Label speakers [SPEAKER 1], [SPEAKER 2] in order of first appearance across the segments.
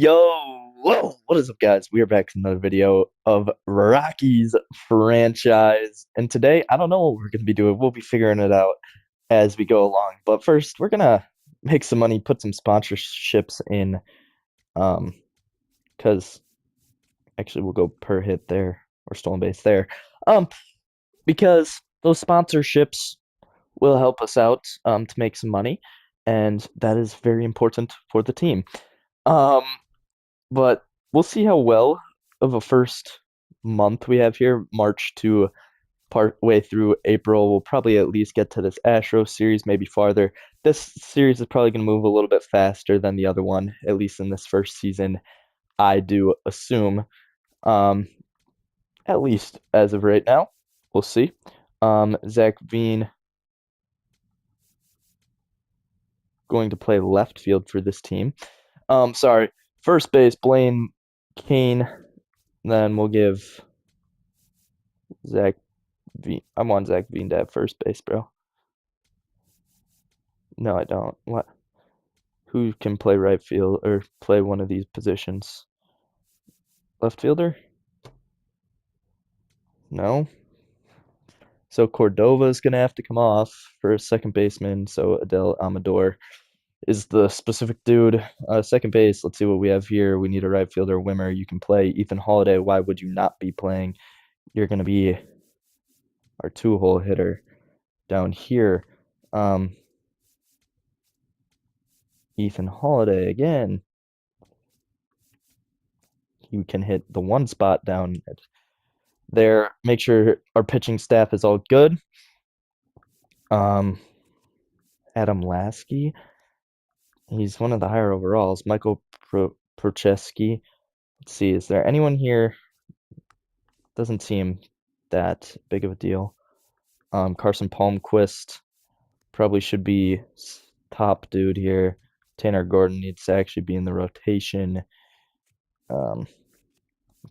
[SPEAKER 1] Whoa, what is up, guys? We are back to another video of Rockies franchise. And today, I don't know what we're going to be doing. We'll be figuring it out as we go along. But first, we're going to make some money, put some sponsorships in. Um, because actually, we'll go per hit there or stolen base there. Um, because those sponsorships will help us out to make some money, and that is very important for the team. Um, But we'll see how well of a first month we have here, March to part way through April. We'll probably at least get to this Astro series, maybe farther. This series is probably going to move a little bit faster than the other one, at least in this first season, I do assume. Um, at least as of right now. We'll see. Zach Veen going to play left field for this team. Sorry, first base, Blaine Kane. Then we'll give Zach I want Zach Veen to have first base, bro. No, I don't. What? Who can play right field or play one of these positions? Left fielder? No. So Cordova's gonna have to come off for a second baseman. So Adele Amador is the specific dude. Second base. Let's see what we have here. We need a right fielder, Wimmer. You can play Ethan Holiday. Why would you not be playing? You're gonna be our two-hole hitter down here. Ethan Holiday again. You can hit the one spot down there. Make sure our pitching staff is all good. Adam Lasky, he's one of the higher overalls. Michael Procheski. Let's see, is there anyone here? Doesn't seem that big of a deal. Carson Palmquist probably should be top dude here. Tanner Gordon needs to actually be in the rotation.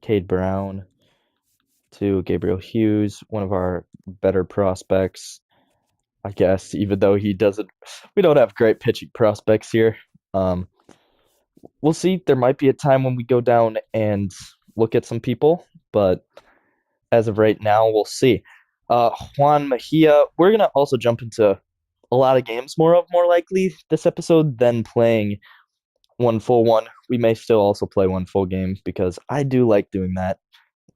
[SPEAKER 1] Cade Brown to Gabriel Hughes, one of our better prospects, I guess, even though we don't have great pitching prospects here. We'll see. There might be a time when we go down and look at some people, but as of right now, we'll see. Juan Mejia, we're going to also jump into a lot of games more likely this episode than playing one full one. We may still also play one full game because I do like doing that.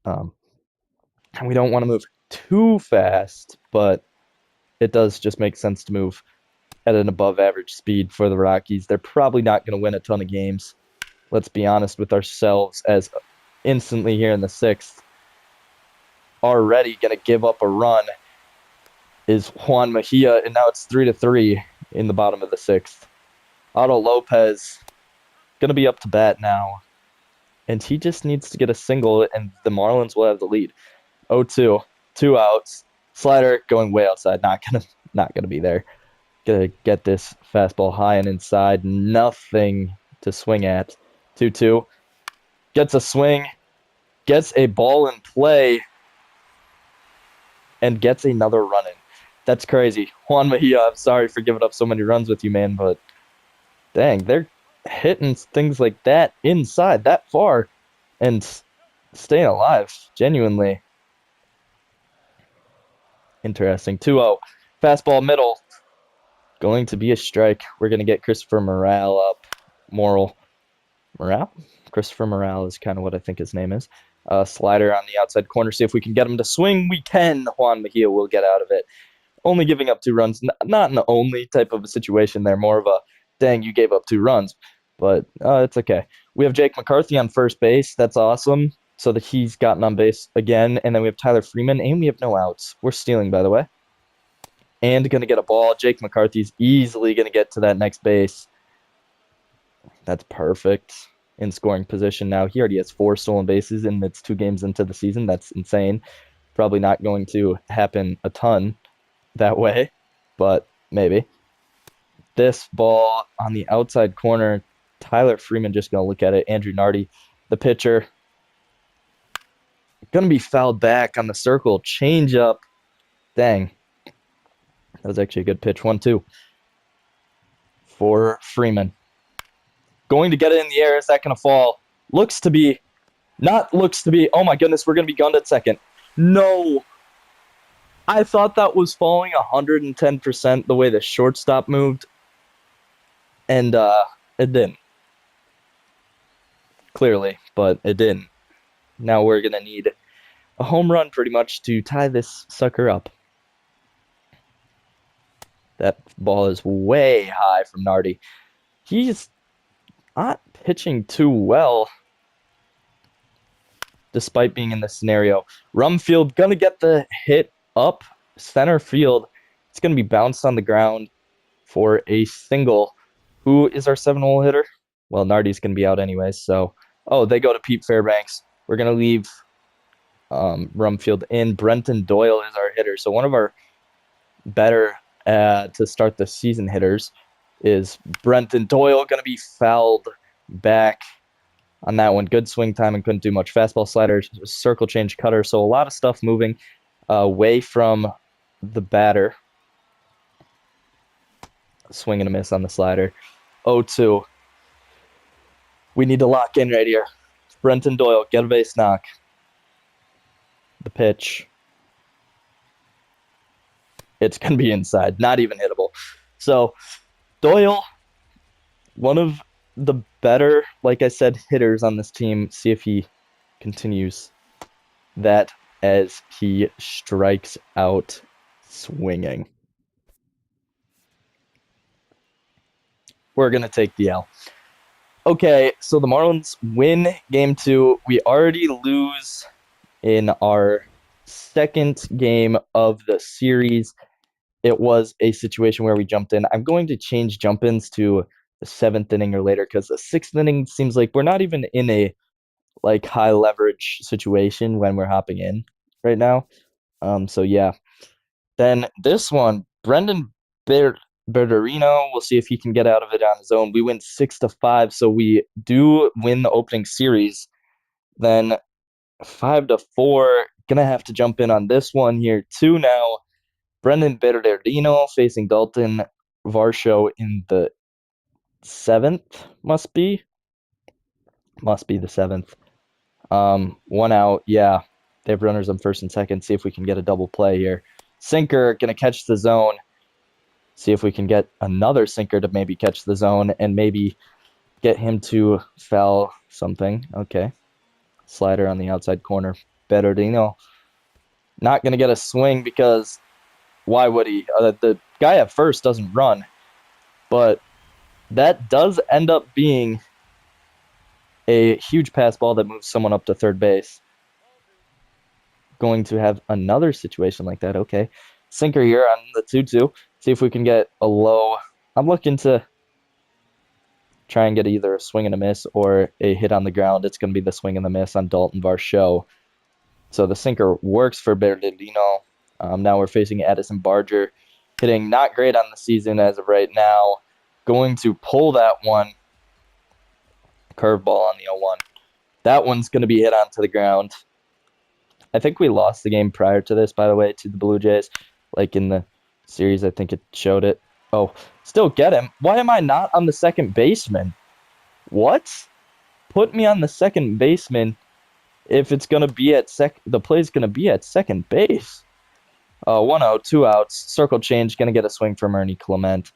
[SPEAKER 1] And we don't want to move too fast, but it does just make sense to move at an above average speed for the Rockies. They're probably not going to win a ton of games. Let's be honest with ourselves, as instantly here in the sixth, already going to give up a run is Juan Mejia, and now it's 3-3 in the bottom of the sixth. Otto Lopez going to be up to bat now, and he just needs to get a single, and the Marlins will have the lead. 0-2, 2 outs. Slider going way outside, not gonna be there. Gonna get this fastball high and inside, nothing to swing at. 2-2, gets a swing, gets a ball in play, and gets another run in. That's crazy. Juan Mejia, I'm sorry for giving up so many runs with you, man, but dang, they're hitting things like that inside that far and staying alive, genuinely. Interesting. 2-0. Fastball middle. Going to be a strike. We're going to get Christopher Morale up. Morale? Christopher Morale is kind of what I think his name is. Slider on the outside corner. See if we can get him to swing. We can. Juan Mejia will get out of it. Only giving up 2 runs. Not an only type of a situation there. More of a, dang, you gave up 2 runs. But it's okay. We have Jake McCarthy on first base. That's awesome. So that he's gotten on base again. And then we have Tyler Freeman, and we have no outs. We're stealing, by the way. And going to get a ball. Jake McCarthy's easily going to get to that next base. That's perfect in scoring position now. He already has 4 stolen bases, and it's 2 games into the season. That's insane. Probably not going to happen a ton that way, but maybe. This ball on the outside corner. Tyler Freeman just going to look at it. Andrew Nardi, the pitcher, going to be fouled back on the circle. Change up. Dang. That was actually a good pitch. 1-2 for Freeman. Going to get it in the air. Is that going to fall? Looks to be. Not looks to be. Oh my goodness, we're going to be gunned at second. No. I thought that was falling 110% the way the shortstop moved. And it didn't. Clearly, but it didn't. Now we're going to need a home run pretty much to tie this sucker up. That ball is way high from Nardi. He's not pitching too well despite being in this scenario. Rumfield gonna get the hit up center field. It's gonna be bounced on the ground for a single. Who is our 7-hole hitter? Well, Nardi's gonna be out anyways, so they go to Pete Fairbanks. We're gonna leave Rumfield in. Brenton Doyle is our hitter. So one of our better to start the season hitters is Brenton Doyle, going to be fouled back on that one. Good swing time and couldn't do much. Fastball, slider, circle change, cutter. So a lot of stuff moving away from the batter. Swing and a miss on the slider. 0-2. We need to lock in right here. Brenton Doyle, get a base knock. The pitch. It's going to be inside. Not even hittable. So Doyle, one of the better, like I said, hitters on this team. See if he continues that as he strikes out swinging. We're going to take the L. Okay, so the Marlins win game 2. We already lose in our second game of the series. It was a situation where we jumped in. I'm going to change jump-ins to the 7th inning or later because the 6th inning seems like we're not even in a high leverage situation when we're hopping in right now. So yeah. Then this one, Brendan Berterino, we'll see if he can get out of it on his own. We win 6-5, so we do win the opening series. Then 5-4, gonna have to jump in on this one here too now. Brendan Berterino facing Dalton Varsho in the 7th, must be the 7th. 1 out, yeah. They have runners on first and second. See if we can get a double play here. Sinker gonna catch the zone. See if we can get another sinker to maybe catch the zone and maybe get him to foul something. Okay. Slider on the outside corner. Berterino not gonna get a swing because why would he? The guy at first doesn't run, but that does end up being a huge pass ball that moves someone up to third base. Going to have another situation like that. Okay. Sinker here on the 2-2. See if we can get a low. I'm looking to try and get either a swing and a miss or a hit on the ground. It's going to be the swing and the miss on Dalton Varsho. So the sinker works for Bernardino. Now we're facing Addison Barger, hitting not great on the season as of right now. Going to pull that one. Curveball on the 0-1. That one's going to be hit onto the ground. I think we lost the game prior to this, by the way, to the Blue Jays. Like in the series, I think it showed it. Oh, still get him. Why am I not on the second baseman? What? Put me on the second baseman if it's going to be at the play's going to be at second base. 1-0, 2 outs. Circle change, going to get a swing from Ernie Clement.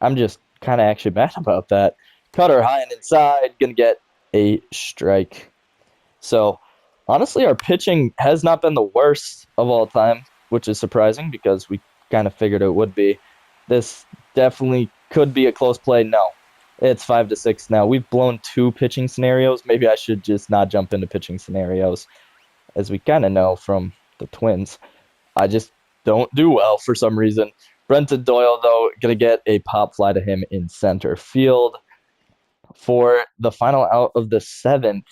[SPEAKER 1] I'm just kind of actually mad about that. Cutter high and inside, going to get a strike. So, honestly, our pitching has not been the worst of all time, which is surprising because we kind of figured it would be. This definitely could be a close play. No, it's 5-6 now. We've blown 2 pitching scenarios. Maybe I should just not jump into pitching scenarios, as we kind of know from the Twins. I just don't do well for some reason. Brenton Doyle, though, going to get a pop fly to him in center field. For the final out of the 7th,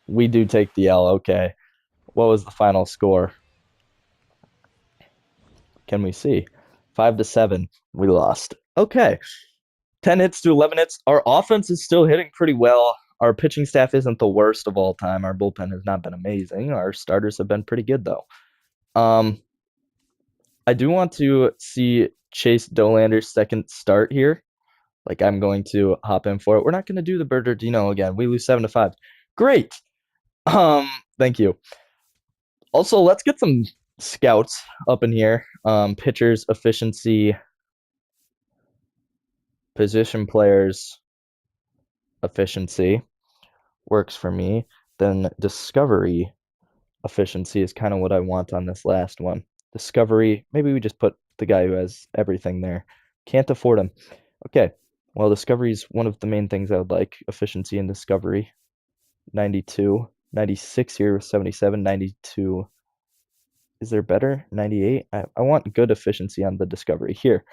[SPEAKER 1] we do take the L. Okay. What was the final score? Can we see? 5-7. We lost. Okay. 10 hits to 11 hits. Our offense is still hitting pretty well. Our pitching staff isn't the worst of all time. Our bullpen has not been amazing. Our starters have been pretty good, though. I do want to see Chase Dolander's second start here. Like I'm going to hop in for it. We're not going to do the Bernardino again. We lose 7-5. Great. Thank you. Also, let's get some scouts up in here. Pitchers, efficiency, position players, efficiency works for me. Then discovery efficiency is kind of what I want on this last one. Discovery, maybe we just put the guy who has everything there. Can't afford him. Okay, well, discovery is one of the main things I would like. Efficiency and discovery. 92. 96 here with 77. 92. Is there better? 98. I want good efficiency on the discovery here.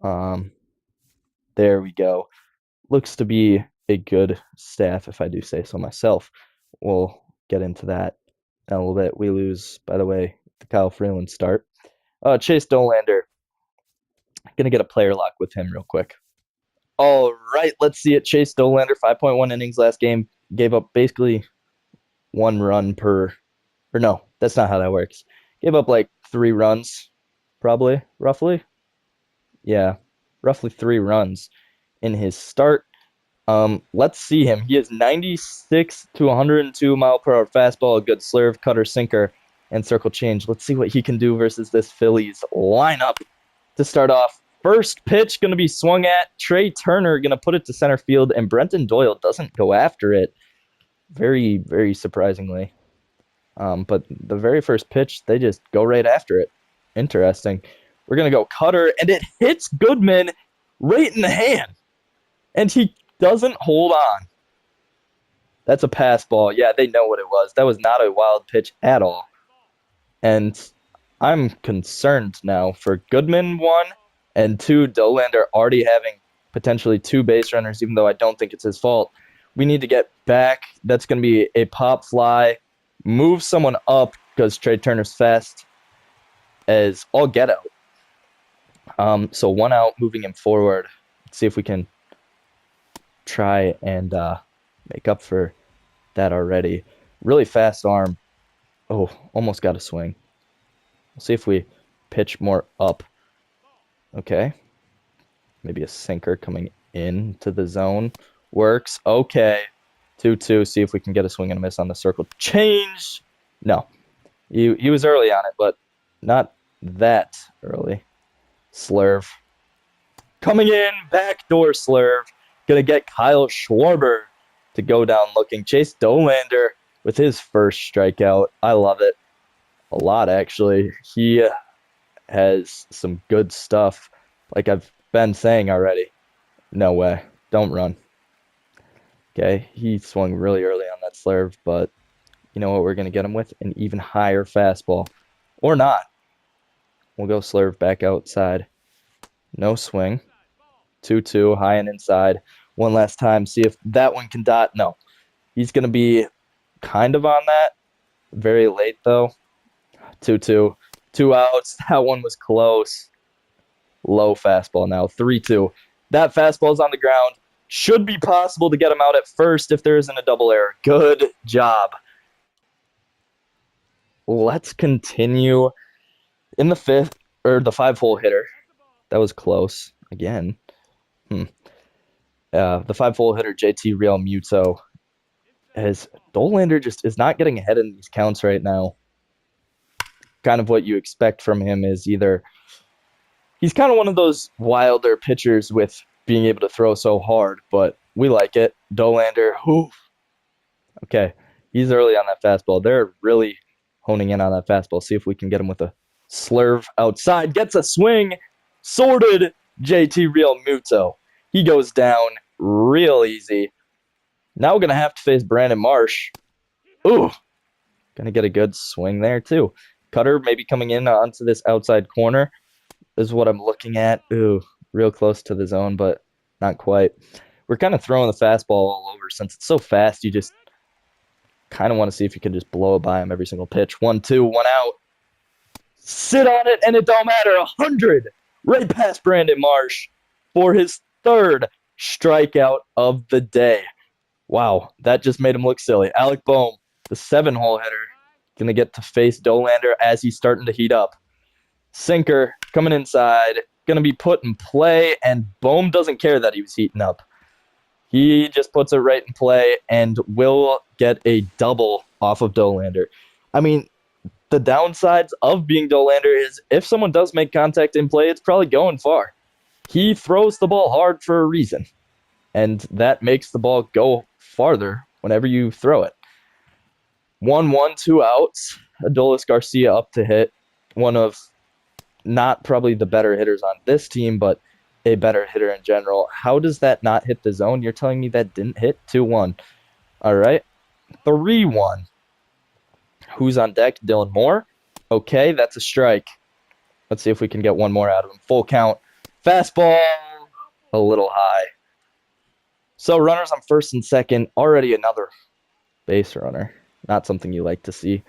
[SPEAKER 1] There we go. Looks to be a good staff, if I do say so myself. We'll get into that in a little bit. We lose, by the way, the Kyle Freeland start. Chase Dollander. Gonna get a player lock with him real quick. All right, let's see it. Chase Dollander, 5.1 innings last game. Gave up basically 1 run per, or no, that's not how that works. Gave up like 3 runs, probably, roughly. Yeah, roughly 3 runs in his start. Let's see him. He has 96 to 102 mile per hour fastball, a good slurve, cutter, sinker, and circle change. Let's see what he can do versus this Phillies lineup. To start off, first pitch going to be swung at. Trey Turner going to put it to center field, and Brenton Doyle doesn't go after it. Very, very surprisingly. But the very first pitch, they just go right after it. Interesting. We're going to go cutter, and it hits Goodman right in the hand. And he doesn't hold on. That's a pass ball. Yeah, they know what it was. That was not a wild pitch at all. And I'm concerned now for Goodman, 1, and 2, Dollander already having potentially 2 base runners, even though I don't think it's his fault. We need to get back. That's going to be a pop fly. Move someone up because Trey Turner's fast as all get out. So 1 out, moving him forward. Let's see if we can try and make up for that already. Really fast arm. Oh, almost got a swing. We'll see if we pitch more up. Okay. Maybe a sinker coming into the zone. Works. Okay. 2-2. See if we can get a swing and a miss on the circle. Change. No. He was early on it, but not that early. Slurve. Coming in. Backdoor slurve. Going to get Kyle Schwarber to go down looking. Chase Dollander with his first strikeout. I love it. A lot, actually. He has some good stuff. Like I've been saying already. No way. Don't run. Okay, he swung really early on that slurve, but you know what we're going to get him with? An even higher fastball. Or not. We'll go slurve back outside. No swing. 2-2, high and inside. One last time, see if that one can dot. No. He's going to be kind of on that. Very late, though. 2-2. 2 outs. That one was close. Low fastball now. 3-2. That fastball's on the ground. Should be possible to get him out at first if there isn't a double error. Good job. Let's continue in the 5th, or the 5-hole hitter. That was close. Again. The 5-hole hitter, JT Realmuto. As Dollander just is not getting ahead in these counts right now. Kind of what you expect from him is either he's kind of one of those wilder pitchers with being able to throw so hard, but we like it. Dollander, okay, he's early on that fastball. They're really honing in on that fastball. See if we can get him with a slurve outside. Gets a swing. Sorted JT Realmuto. He goes down real easy. Now we're going to have to face Brandon Marsh. Ooh, going to get a good swing there too. Cutter maybe coming in onto this outside corner is what I'm looking at. Ooh, real close to the zone, but not quite. We're kind of throwing the fastball all over. Since it's so fast, you just kind of want to see if you can just blow it by him every single pitch. 1-2, 1 out. Sit on it, and it don't matter. 100 right past Brandon Marsh for his 3rd strikeout of the day. Wow, that just made him look silly. Alec Boehm, the 7-hole hitter, going to get to face Dollander as he's starting to heat up. Sinker coming inside. going to be put in play, and Bohm doesn't care that he was heating up. He just puts it right in play and will get a double off of Dolander. I mean, the downsides of being Dolander is if someone does make contact in play, it's probably going far. He throws the ball hard for a reason, and that makes the ball go farther whenever you throw it. 1-1, 2 outs. Adolis Garcia up to hit. One of not probably the better hitters on this team, but a better hitter in general. How does that not hit the zone? You're telling me that didn't hit? 2-1. All right. 3-1. Who's on deck? Dylan Moore. Okay, that's a strike. Let's see if we can get one more out of him. Full count. Fastball. A little high. So runners on first and second. Already another base runner. Not something you like to see.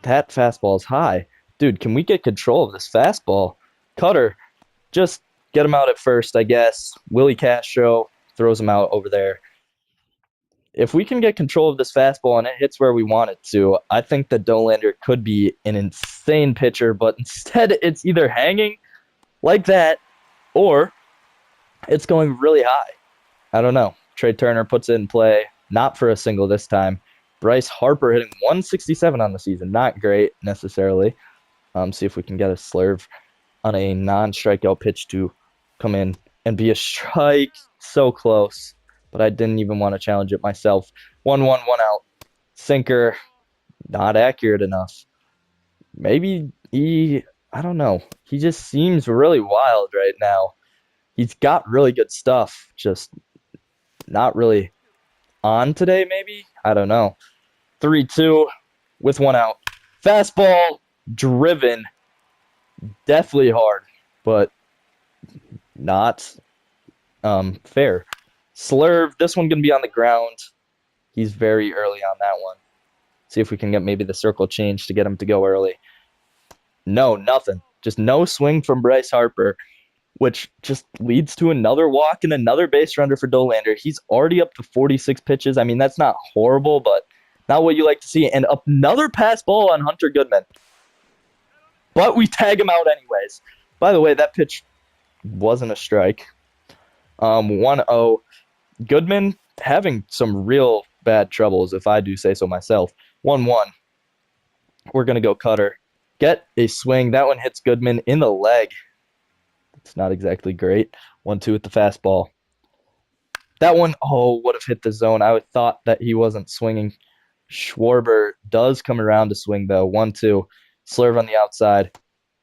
[SPEAKER 1] That fastball is high. Dude, can we get control of this fastball? Cutter, just get him out at first, I guess. Willie Castro throws him out over there. If we can get control of this fastball and it hits where we want it to, I think that Dolander could be an insane pitcher, but instead it's either hanging like that or it's going really high. I don't know. Trey Turner puts it in play, not for a single this time. Bryce Harper hitting 167 on the season. Not great necessarily. See if we can get a slurve on a non-strikeout pitch to come in and be a strike. So close, but I didn't even want to challenge it myself. 1-1, 1 out. Sinker, not accurate enough. Maybe I don't know. He just seems really wild right now. He's got really good stuff, just not really on today, maybe? I don't know. 3-2 with 1 out. Fastball driven, deathly hard, but not fair. Slurve, this one going to be on the ground. He's very early on that one. See if we can get maybe the circle change to get him to go early. No, nothing. Just no swing from Bryce Harper, which just leads to another walk and another base runner for Dolander. He's already up to 46 pitches. I mean, that's not horrible, but not what you like to see. And another pass ball on Hunter Goodman. But we tag him out anyways. By the way, that pitch wasn't a strike. 1-0. Goodman having some real bad troubles, if I do say so myself. 1-1. We're going to go cutter. Get a swing. That one hits Goodman in the leg. It's not exactly great. 1-2 with the fastball. That one, would have hit the zone. I thought that he wasn't swinging. Schwarber does come around to swing, though. 1-2. Slurve on the outside.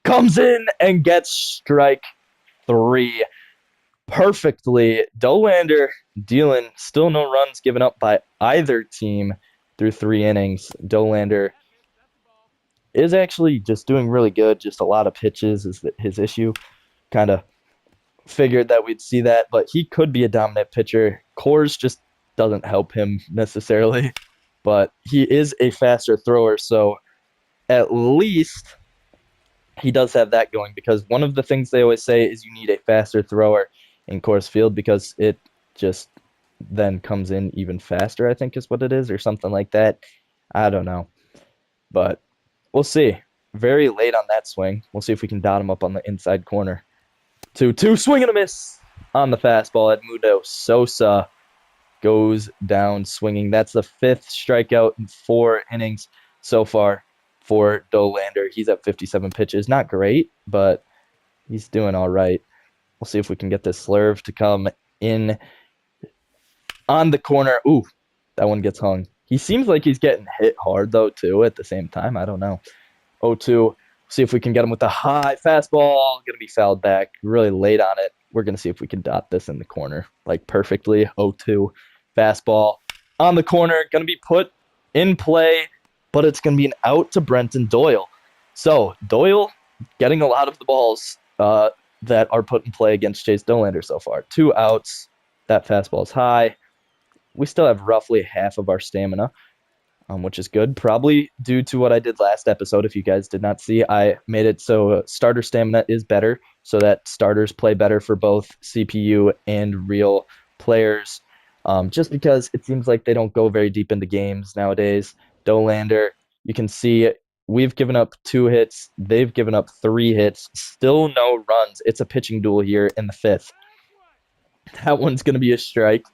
[SPEAKER 1] Comes in and gets strike 3 perfectly. Dolander dealing still no runs given up by either team through 3 innings. Dolander is actually just doing really good. Just a lot of pitches is his issue. Kind of figured that we'd see that, but he could be a dominant pitcher. Coors just doesn't help him necessarily, but he is a faster thrower, so at least he does have that going, because one of the things they always say is you need a faster thrower in Coors Field because it just then comes in even faster, I think is what it is, or something like that. I don't know, but we'll see. Very late on that swing. We'll see if we can dot him up on the inside corner. 2-2, swing and a miss on the fastball. Edmundo Sosa goes down swinging. That's the 5th strikeout in 4 innings so far for Dolander. He's at 57 pitches. Not great, but he's doing all right. We'll see if we can get this slurve to come in on the corner. Ooh, that one gets hung. He seems like he's getting hit hard, though, too, at the same time. I don't know. 0-2. See if we can get him with a high fastball. Going to be fouled back really late on it. We're going to see if we can dot this in the corner like perfectly. 0-2. Fastball on the corner. Going to be put in play, but it's going to be an out to Brenton Doyle. So Doyle getting a lot of the balls that are put in play against Chase Dolander so far. 2 outs. That fastball is high. We still have roughly half of our stamina, which is good. Probably due to what I did last episode. If you guys did not see, I made it so starter stamina is better, so that starters play better for both CPU and real players. Just because it seems like they don't go very deep into games nowadays. Dolander, you can see We've given up 2 hits. They've given up 3 hits. Still no runs. It's a pitching duel here in the fifth. That one's going to be a strike.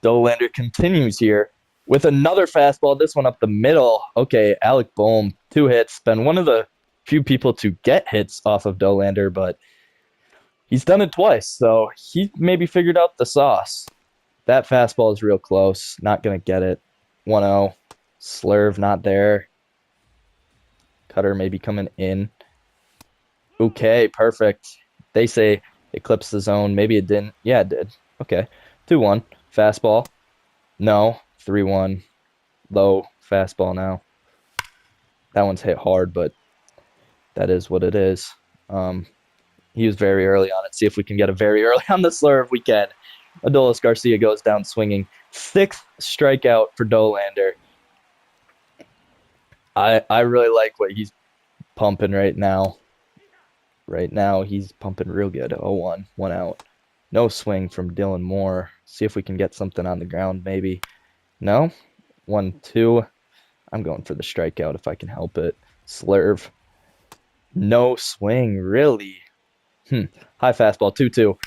[SPEAKER 1] Dollander continues here with another fastball. This one up the middle. Okay, Alec Bohm, 2 hits. Been one of the few people to get hits off of Dollander, but he's done it twice, so he maybe figured out the sauce. That fastball is real close. Not going to get it. 1-0. Slurve not there. Cutter maybe coming in. Okay, perfect. They say eclipse the zone. Maybe it didn't. Yeah, it did. Okay. 2-1. Fastball. No. 3-1. Low fastball now. That one's hit hard, but that is what it is. He was very early on it. See if we can get a very early on the slur if we can. Adolis Garcia goes down swinging. 6th strikeout for Dollander. I really like what he's pumping right now. Right now, he's pumping real good. 0-1, 1 out. No swing from Dylan Moore. See if we can get something on the ground, maybe. No? 1-2. I'm going for the strikeout if I can help it. Slurve. No swing, really. High fastball, 2-2.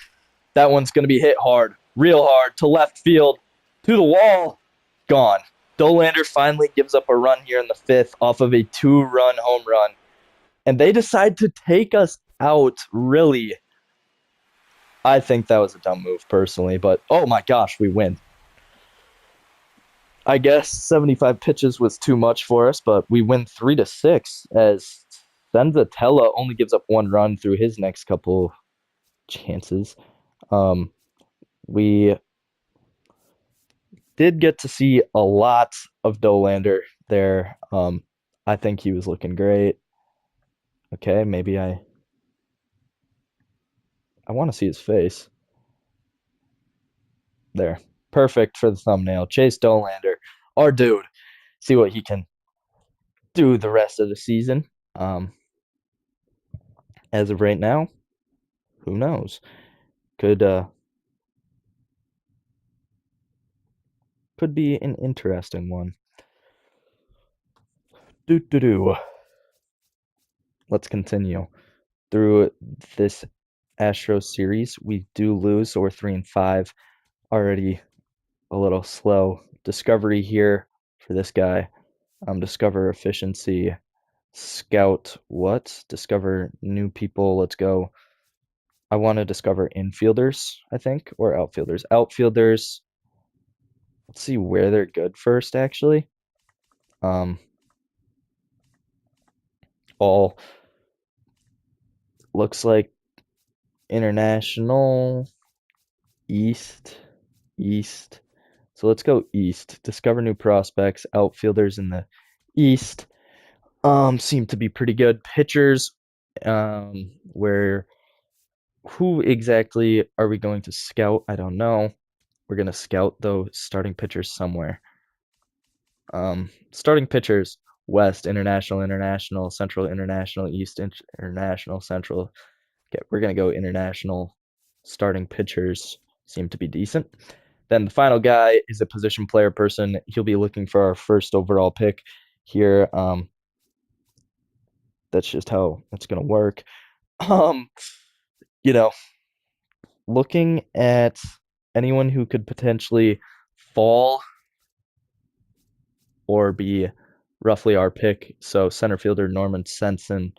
[SPEAKER 1] That one's going to be hit hard, real hard, to left field, to the wall. Gone. Dollander finally gives up a run here in the fifth off of a 2-run home run. And they decide to take us out, really. I think that was a dumb move, personally, but oh my gosh, we win. I guess 75 pitches was too much for us, but we win 3-6 as Senzatella only gives up 1 run through his next couple chances. We did get to see a lot of Dollander there. I think he was looking great. Okay, maybe I want to see his face. There. Perfect for the thumbnail. Chase Dollander, our dude. See what he can do the rest of the season. As of right now, who knows? Could be an interesting one. Do. Let's continue. Through this Astros series, we do lose, so we're 3-5. Already a little slow. Discovery here for this guy. Discover efficiency. Scout what? Discover new people. Let's go. I want to discover infielders, I think, or outfielders. Outfielders. Let's see where they're good first, actually. All looks like international east. So let's go east. Discover new prospects. Outfielders in the east seem to be pretty good. Pitchers, where who exactly are we going to scout? I don't know. We're gonna scout though starting pitchers somewhere. Starting pitchers: West International, Central International, East International, Central. Okay, we're gonna go international. Starting pitchers seem to be decent. Then the final guy is a position player person. He'll be looking for our first overall pick here. That's just how it's gonna work. Um, you know, looking at anyone who could potentially fall or be roughly our pick. So center fielder Norman Sensione,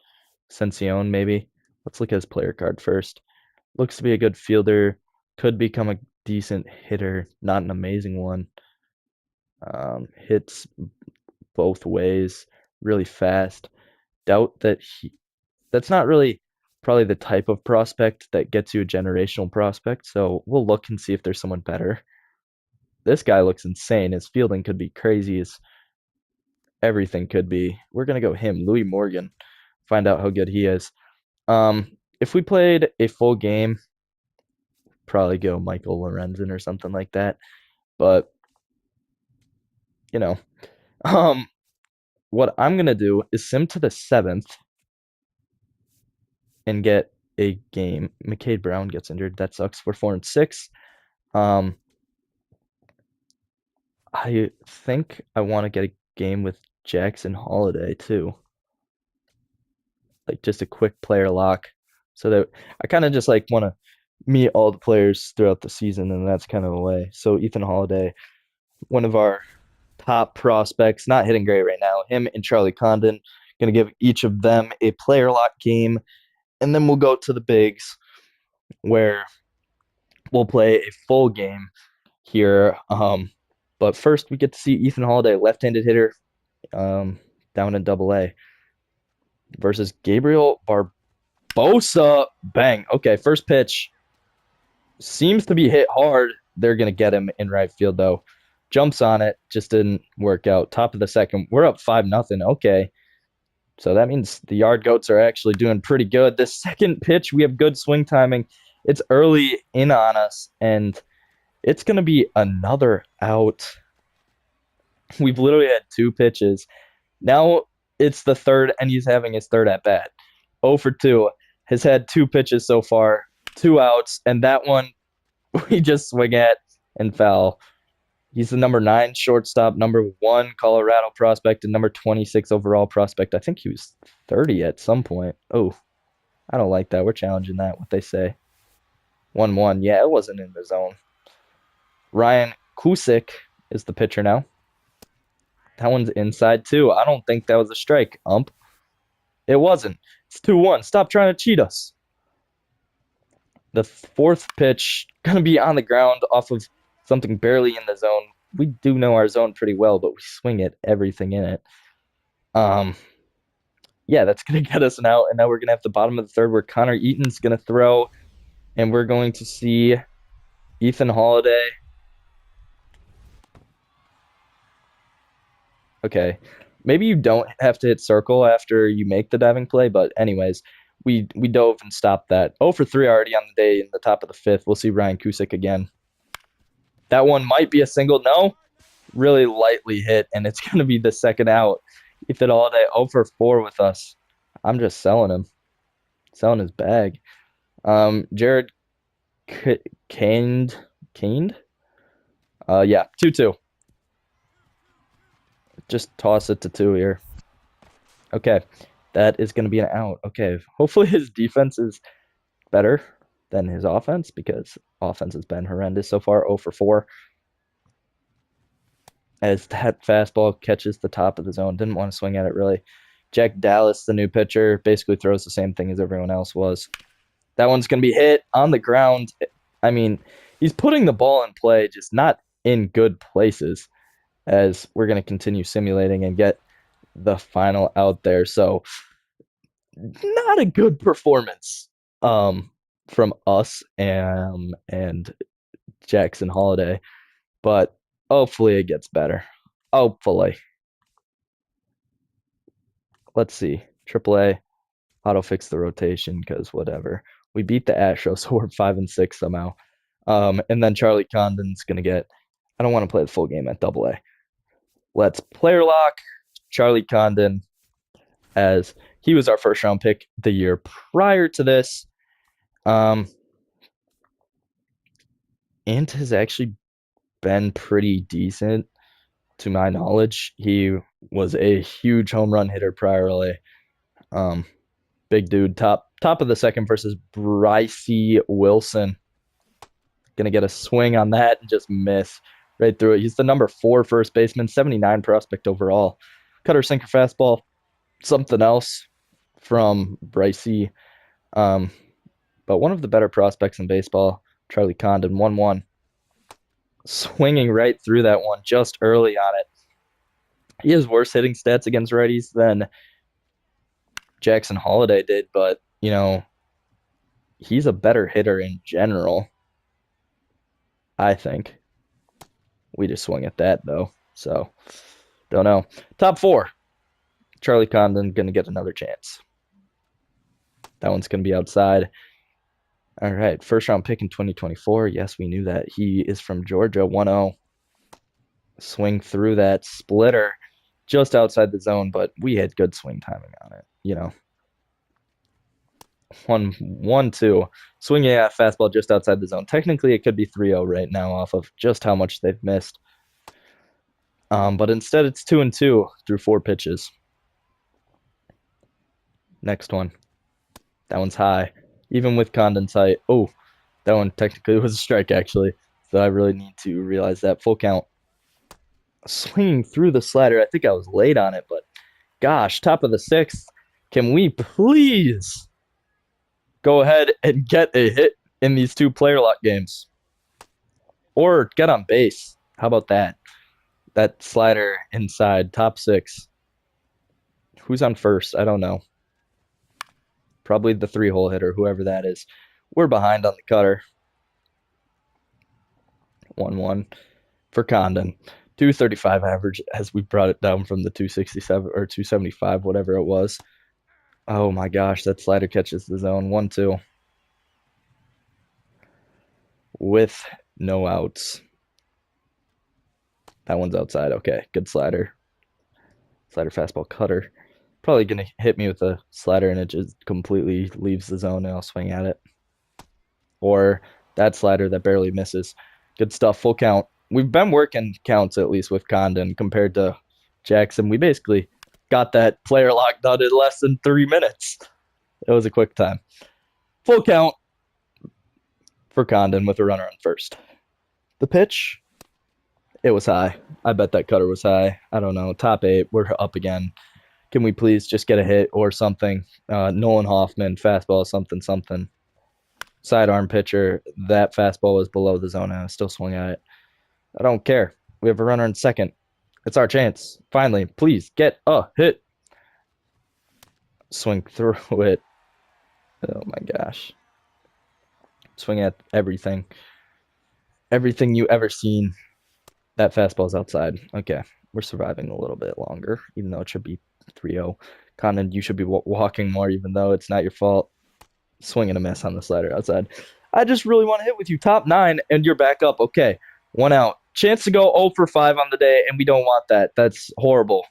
[SPEAKER 1] maybe. Let's look at his player card first. Looks to be a good fielder. Could become a decent hitter, not an amazing one. Hits both ways, really fast. Doubt that that's not really probably the type of prospect that gets you a generational prospect. So we'll look and see if there's someone better. This guy looks insane. His fielding could be crazy as everything could be. We're gonna go him, Louis Morgan. Find out how good he is. If we played a full game, probably go Michael Lorenzen or something like that. But you know, what I'm gonna do is sim to the 7th and get a game. McCade Brown gets injured. That sucks. We're 4-6. I think I want to get a game with Jackson Holiday too. like just a quick player lock, so that I kind of just like want to meet all the players throughout the season, and that's kind of the way. So Ethan Holiday, one of our top prospects, not hitting great right now. Him and Charlie Condon, going to give each of them a player lock game, and then we'll go to the bigs where we'll play a full game here. But first, we get to see Ethan Holiday, left-handed hitter, um, down in Double A, versus Gabriel Barbosa. Bang. Okay, first pitch seems to be hit hard. They're gonna get him in right field though. Jumps on it, just didn't work out. Top of the second, we're up 5-0. Okay, so that means the Yard Goats are actually doing pretty good. This second pitch, we have good swing timing. It's early in on us, and it's gonna be another out. We've literally had two pitches. Now it's the third, and he's having his third at bat. 0 for 2. Has had two pitches so far, two outs, and that one we just swing at and foul. He's the number 9 shortstop, number 1 Colorado prospect, and number 26 overall prospect. I think he was 30 at some point. Oh, I don't like that. We're challenging that, what they say. 1-1. Yeah, it wasn't in the zone. Ryan Kusick is the pitcher now. That one's inside, too. I don't think that was a strike, ump. It wasn't. It's 2-1. Stop trying to cheat us. The fourth pitch going to be on the ground off of something barely in the zone. We do know our zone pretty well, but we swing at everything in it. Yeah, that's going to get us an out, and now we're going to have the bottom of the third where Connor Eaton's going to throw, and we're going to see Ethan Holiday. Okay, maybe you don't have to hit circle after you make the diving play, but anyways, we dove and stopped that. 0 for 3 already on the day in the top of the fifth. We'll see Ryan Kusick again. That one might be a single. No, really lightly hit, and it's going to be the second out. Ethan Holiday 0 for 4 with us. I'm just selling him. Selling his bag. Jared Caned? Yeah, 2-2. Just toss it to 2 here. Okay, that is going to be an out. Okay, hopefully his defense is better than his offense, because offense has been horrendous so far. 0 for 4. As that fastball catches the top of the zone. Didn't want to swing at it, really. Jack Dallas, the new pitcher, basically throws the same thing as everyone else was. That one's going to be hit on the ground. I mean, he's putting the ball in play, just not in good places, as we're going to continue simulating and get the final out there. So, not a good performance from us and Jackson Holiday, but hopefully it gets better. Hopefully. Let's see. AAA, auto fix the rotation, because whatever. We beat the Astros, so we're 5-6 somehow. And then Charlie Condon's going to get... I don't want to play the full game at AA. Let's player lock Charlie Condon, as he was our first round pick the year prior to this. And has actually been pretty decent to my knowledge. He was a huge home run hitter priorly. Big dude, top of the second versus Brycey Wilson. Gonna get a swing on that and just miss right through it. He's the number 4 first baseman, 79 prospect overall. Cutter, sinker, fastball, something else from Brycey. But one of the better prospects in baseball, Charlie Condon, 1-1. Swinging right through that one just early on it. He has worse hitting stats against righties than Jackson Holiday did, but, you know, he's a better hitter in general, I think. We just swung at that, though, so don't know. Top 4. Charlie Condon going to get another chance. That one's going to be outside. All right, first round pick in 2024. Yes, we knew that. He is from Georgia, 1-0. Swing through that splitter just outside the zone, but we had good swing timing on it, you know. 1-2. Swinging at fastball just outside the zone. Technically, it could be 3-0 right now off of just how much they've missed. But instead, it's 2-2 through 4 pitches. Next one. That one's high. Even with condensite. Oh, that one technically was a strike, actually. So I really need to realize that. Full count. Swinging through the slider. I think I was late on it, but gosh, top of the sixth. Can we please go ahead and get a hit in these two player lock games? Or get on base. How about that? That slider inside, top six. Who's on first? I don't know. Probably the 3-hole hitter, whoever that is. We're behind on the cutter. 1-1 for Condon. 235 average as we brought it down from the 267 or 275, whatever it was. Oh my gosh, that slider catches the zone. 1-2 with no outs. That one's outside. Okay, good slider. Slider, fastball, cutter. Probably going to hit me with a slider and it just completely leaves the zone and I'll swing at it. Or that slider that barely misses. Good stuff. Full count. We've been working counts at least with Condon compared to Jackson. We basically got that player lock done in less than 3 minutes. It was a quick time. Full count for Condon with a runner on first. The pitch, it was high. I bet that cutter was high. I don't know. Top 8. We're up again. Can we please just get a hit or something? Nolan Hoffman, fastball, something. Sidearm pitcher. That fastball was below the zone and I still swung at it. I don't care. We have a runner in second. It's our chance. Finally, please get a hit. Swing through it. Oh my gosh. Swing at everything. Everything you ever seen. That fastball's outside. Okay. We're surviving a little bit longer, even though it should be 3-0. Condon, you should be walking more, even though it's not your fault. Swing and a miss on the slider outside. I just really want to hit with you. Top 9, and you're back up. Okay. 1 out. Chance to go 0 for 5 on the day, and we don't want that. That's horrible.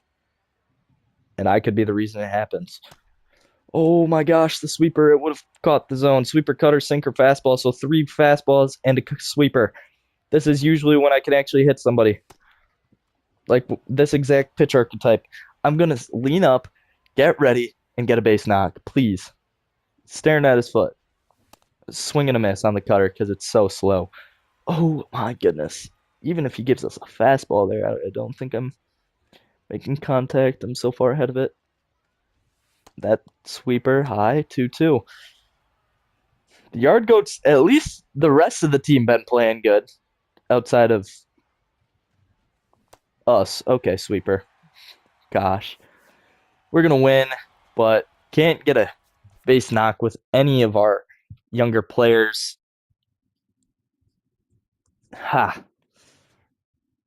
[SPEAKER 1] And I could be the reason it happens. Oh my gosh, the sweeper. It would have caught the zone. Sweeper, cutter, sinker, fastball. So 3 fastballs and a sweeper. This is usually when I can actually hit somebody. Like this exact pitch archetype. I'm going to lean up, get ready, and get a base knock. Please. Staring at his foot. Swing and a miss on the cutter because it's so slow. Oh my goodness. Even if he gives us a fastball there, I don't think I'm making contact. I'm so far ahead of it. That sweeper high, 2-2. The Yard Goats, at least the rest of the team been playing good outside of us. Okay, sweeper. Gosh. We're going to win, but can't get a base knock with any of our younger players. Ha.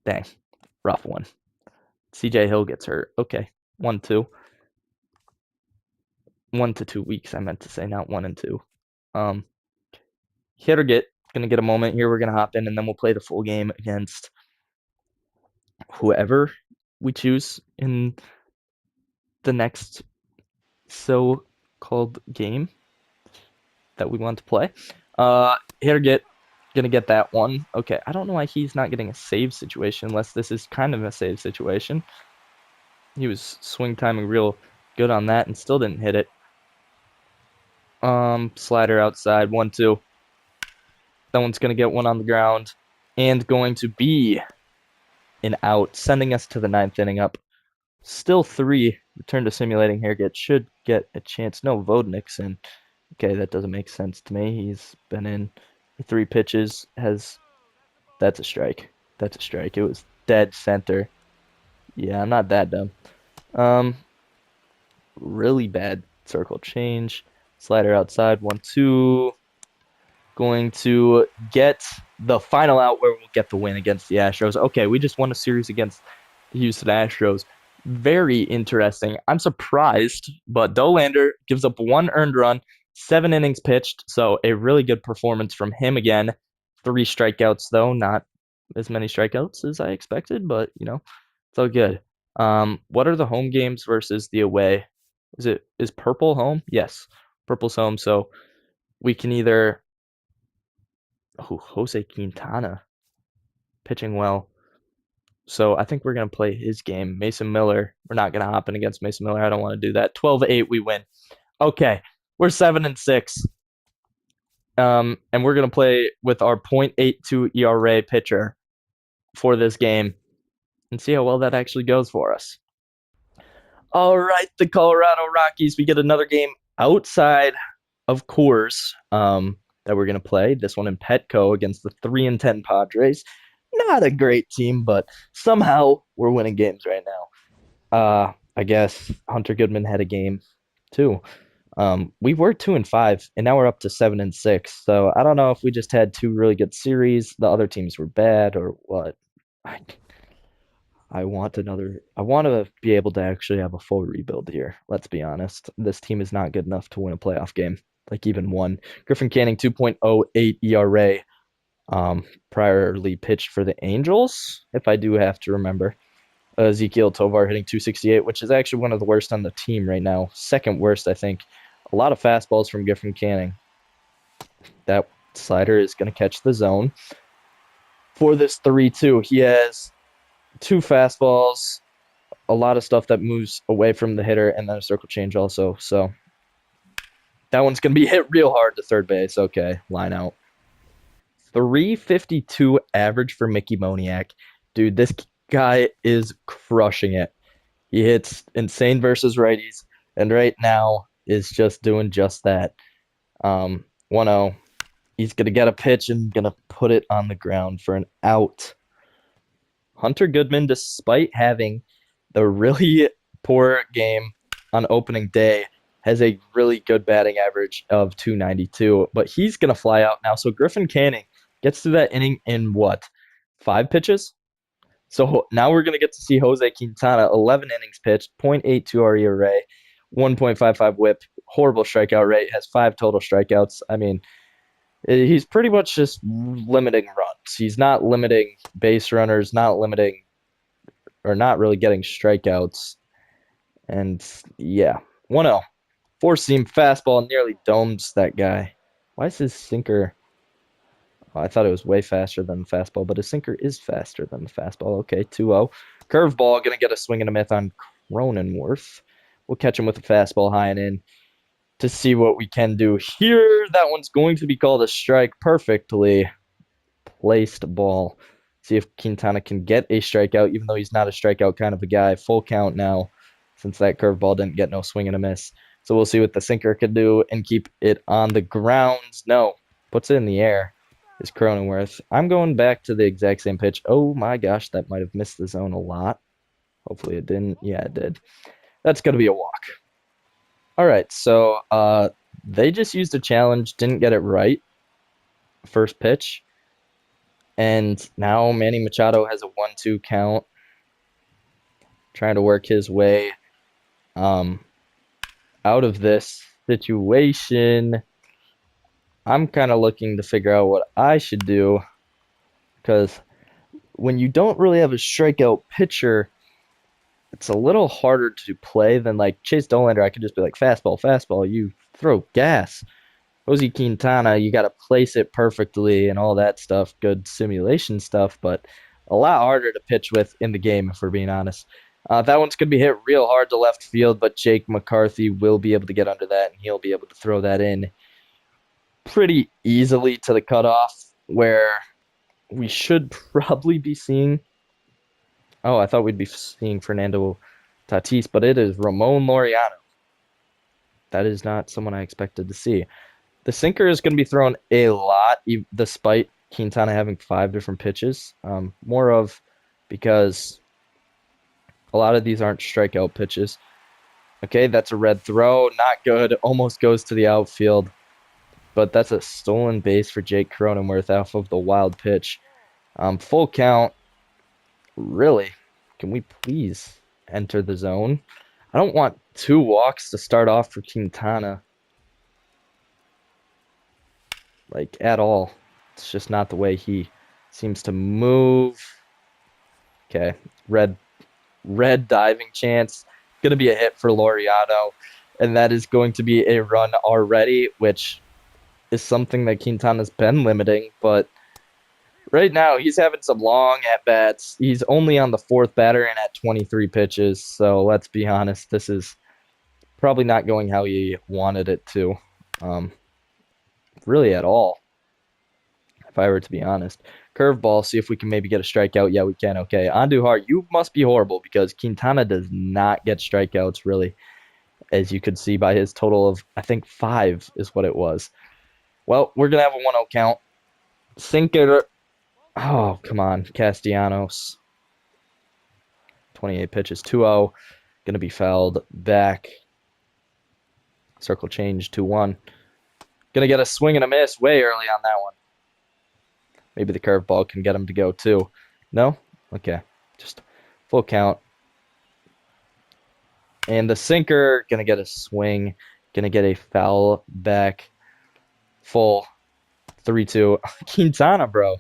[SPEAKER 1] Dang. Rough one. CJ Hill gets hurt. Okay. 1-2. 1 to 2 weeks, I meant to say, not 1 and 2. Hit or get. Gonna get a moment here. We're gonna hop in and then we'll play the full game against whoever we choose in the next so-called game that we want to play. Hit or get. Gonna get that one. Okay, I don't know why he's not getting a save situation unless this is kind of a save situation. He was swing timing real good on that and still didn't hit it. Slider outside, 1-2. That one's going to get one on the ground and going to be an out, sending us to the 9th inning up. Still 3. Return to simulating here. Should get a chance. No, Vodnik's in. Okay, that doesn't make sense to me. He's been in 3 pitches. That's a strike. That's a strike. It was dead center. Yeah, I'm not that dumb. Really bad circle change. Slider outside, 1-2. Going to get the final out where we'll get the win against the Astros. Okay, we just won a series against the Houston Astros. Very interesting. I'm surprised, but Dolander gives up 1 earned run, 7 innings pitched, so a really good performance from him again. 3 strikeouts, though, not as many strikeouts as I expected, but, it's all good. What are the home games versus the away? Is Purple home? Yes, Purple's home, so we can either... Oh, Jose Quintana pitching well. So I think we're going to play his game. Mason Miller. We're not going to hop in against Mason Miller. I don't want to do that. 12-8, we win. Okay, we're 7-6. And we're gonna play with our .82 ERA pitcher for this game and see how well that actually goes for us. All right, the Colorado Rockies. We get another game outside of Coors that we're gonna play. This one in Petco against the 3-10 Padres. Not a great team, but somehow we're winning games right now. I guess Hunter Goodman had a game too. We were 2-5, and now we're up to 7-6. So I don't know if we just had two really good series, the other teams were bad, or what. I, I want another. I want to be able to actually have a full rebuild here. Let's be honest. This team is not good enough to win a playoff game, like even one. Griffin Canning 2.08 ERA. Priorly pitched for the Angels, if I do have to remember. Ezekiel Tovar hitting 268, which is actually one of the worst on the team right now. Second worst, I think. A lot of fastballs from Griffin Canning. That slider is going to catch the zone. For this 3-2, he has two fastballs, a lot of stuff that moves away from the hitter, and then a circle change also. So that one's going to be hit real hard to third base. Okay, line out. 352 average for Mickey Moniak. Dude, this guy is crushing it. He hits insane versus righties, and right now is just doing just that. 1-0. He's going to get a pitch and going to put it on the ground for an out. Hunter Goodman, despite having the really poor game on opening day, has a really good batting average of 292, but he's going to fly out now. So Griffin Canning gets to that inning in what? 5 pitches? So now we're going to get to see Jose Quintana, 11 innings pitched, .82 ERA, 1.55 whip, horrible strikeout rate, has 5 total strikeouts. I mean, he's pretty much just limiting runs. He's not limiting base runners, not limiting or not really getting strikeouts. And yeah, 1-0. Four seam fastball nearly domes that guy. Why is his sinker? Oh, I thought it was way faster than the fastball, but his sinker is faster than the fastball. Okay, 2-0. Curveball, going to get a swing and a miss on Cronenworth. We'll catch him with a fastball high and in to see what we can do here. That one's going to be called a strike. Perfectly placed ball. See if Quintana can get a strikeout, even though he's not a strikeout kind of a guy. Full count now, since that curveball didn't get no swing and a miss. So we'll see what the sinker can do and keep it on the ground. No, puts it in the air. Is Cronenworth. I'm going back to the exact same pitch. Oh my gosh, that might have missed the zone a lot. Hopefully it didn't. Yeah, it did. That's going to be a walk. All right, so they just used a challenge, didn't get it right. First pitch. And now Manny Machado has a 1-2 count. Trying to work his way out of this situation. I'm kind of looking to figure out what I should do, because when you don't really have a strikeout pitcher, it's a little harder to play than like Chase Dollander. I could just be like, fastball, fastball, you throw gas. Jose Quintana, you got to place it perfectly and all that stuff, good simulation stuff, but a lot harder to pitch with in the game, if we're being honest. That one's going to be hit real hard to left field, but Jake McCarthy will be able to get under that, and he'll be able to throw that in pretty easily to the cutoff, where we should probably be seeing. Oh, I thought we'd be seeing Fernando Tatis, but it is Ramon Laureano. That is not someone I expected to see. The sinker is going to be thrown a lot, despite Quintana having 5 different pitches. More of because a lot of these aren't strikeout pitches. Okay, that's a red throw. Not good. Almost goes to the outfield. But that's a stolen base for Jake Cronenworth off of the wild pitch. Full count. Really? Can we please enter the zone? I don't want 2 walks to start off for Quintana. Like, at all. It's just not the way he seems to move. Okay, red diving chance. Going to be a hit for Laureano, and that is going to be a run already, which is something that Quintana's been limiting, but right now he's having some long at-bats. He's only on the 4th batter and at 23 pitches, so let's be honest, this is Probably not going how he wanted it to, really at all, if I were to be honest. Curveball, see if we can maybe get a strikeout. Yeah, we can. Okay. Andujar, you must be horrible because Quintana does not get strikeouts, really, as you could see by his total of, I think, 5 is what it was. Well, we're going to have a 1-0 count. Sinker. Oh, come on. Castellanos. 28 pitches, 2-0. Going to be fouled back. Circle change, 2-1. Going to get a swing and a miss way early on that one. Maybe the curveball can get him to go too. No? Okay. Just full count. And the sinker, going to get a swing. Going to get a foul back. Full. 3-2. Quintana, bro.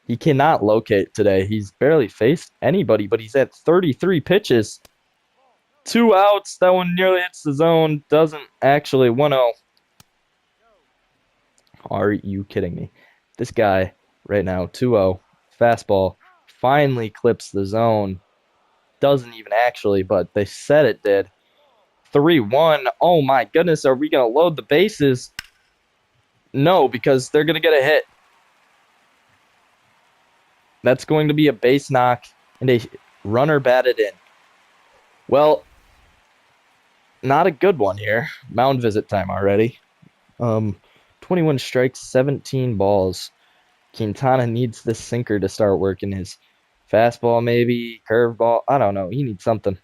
[SPEAKER 1] He cannot locate today. He's barely faced anybody, but he's at 33 pitches. 2 outs. That one nearly hits the zone. Doesn't actually. 1-0. Are you kidding me? This guy right now, 2-0. Fastball. Finally clips the zone. Doesn't even actually, but they said it did. 3-1. Oh my goodness, are we going to load the bases? No, because they're going to get a hit. That's going to be a base knock and a runner batted in. Well, not a good one here. Mound visit time already. 21 strikes, 17 balls. Quintana needs the sinker to start working his fastball, maybe curveball. I don't know. He needs something.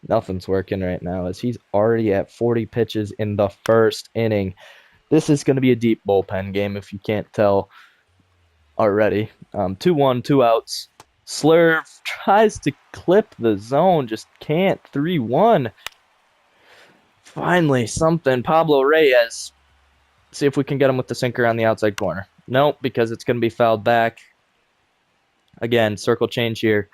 [SPEAKER 1] Nothing's working right now as he's already at 40 pitches in the first inning. This is going to be a deep bullpen game if you can't tell already. 2-1, 2 outs. Slurve tries to clip the zone, just can't. 3-1. Finally, something. Pablo Reyes. See if we can get him with the sinker on the outside corner. Nope, because it's going to be fouled back. Again, circle change here.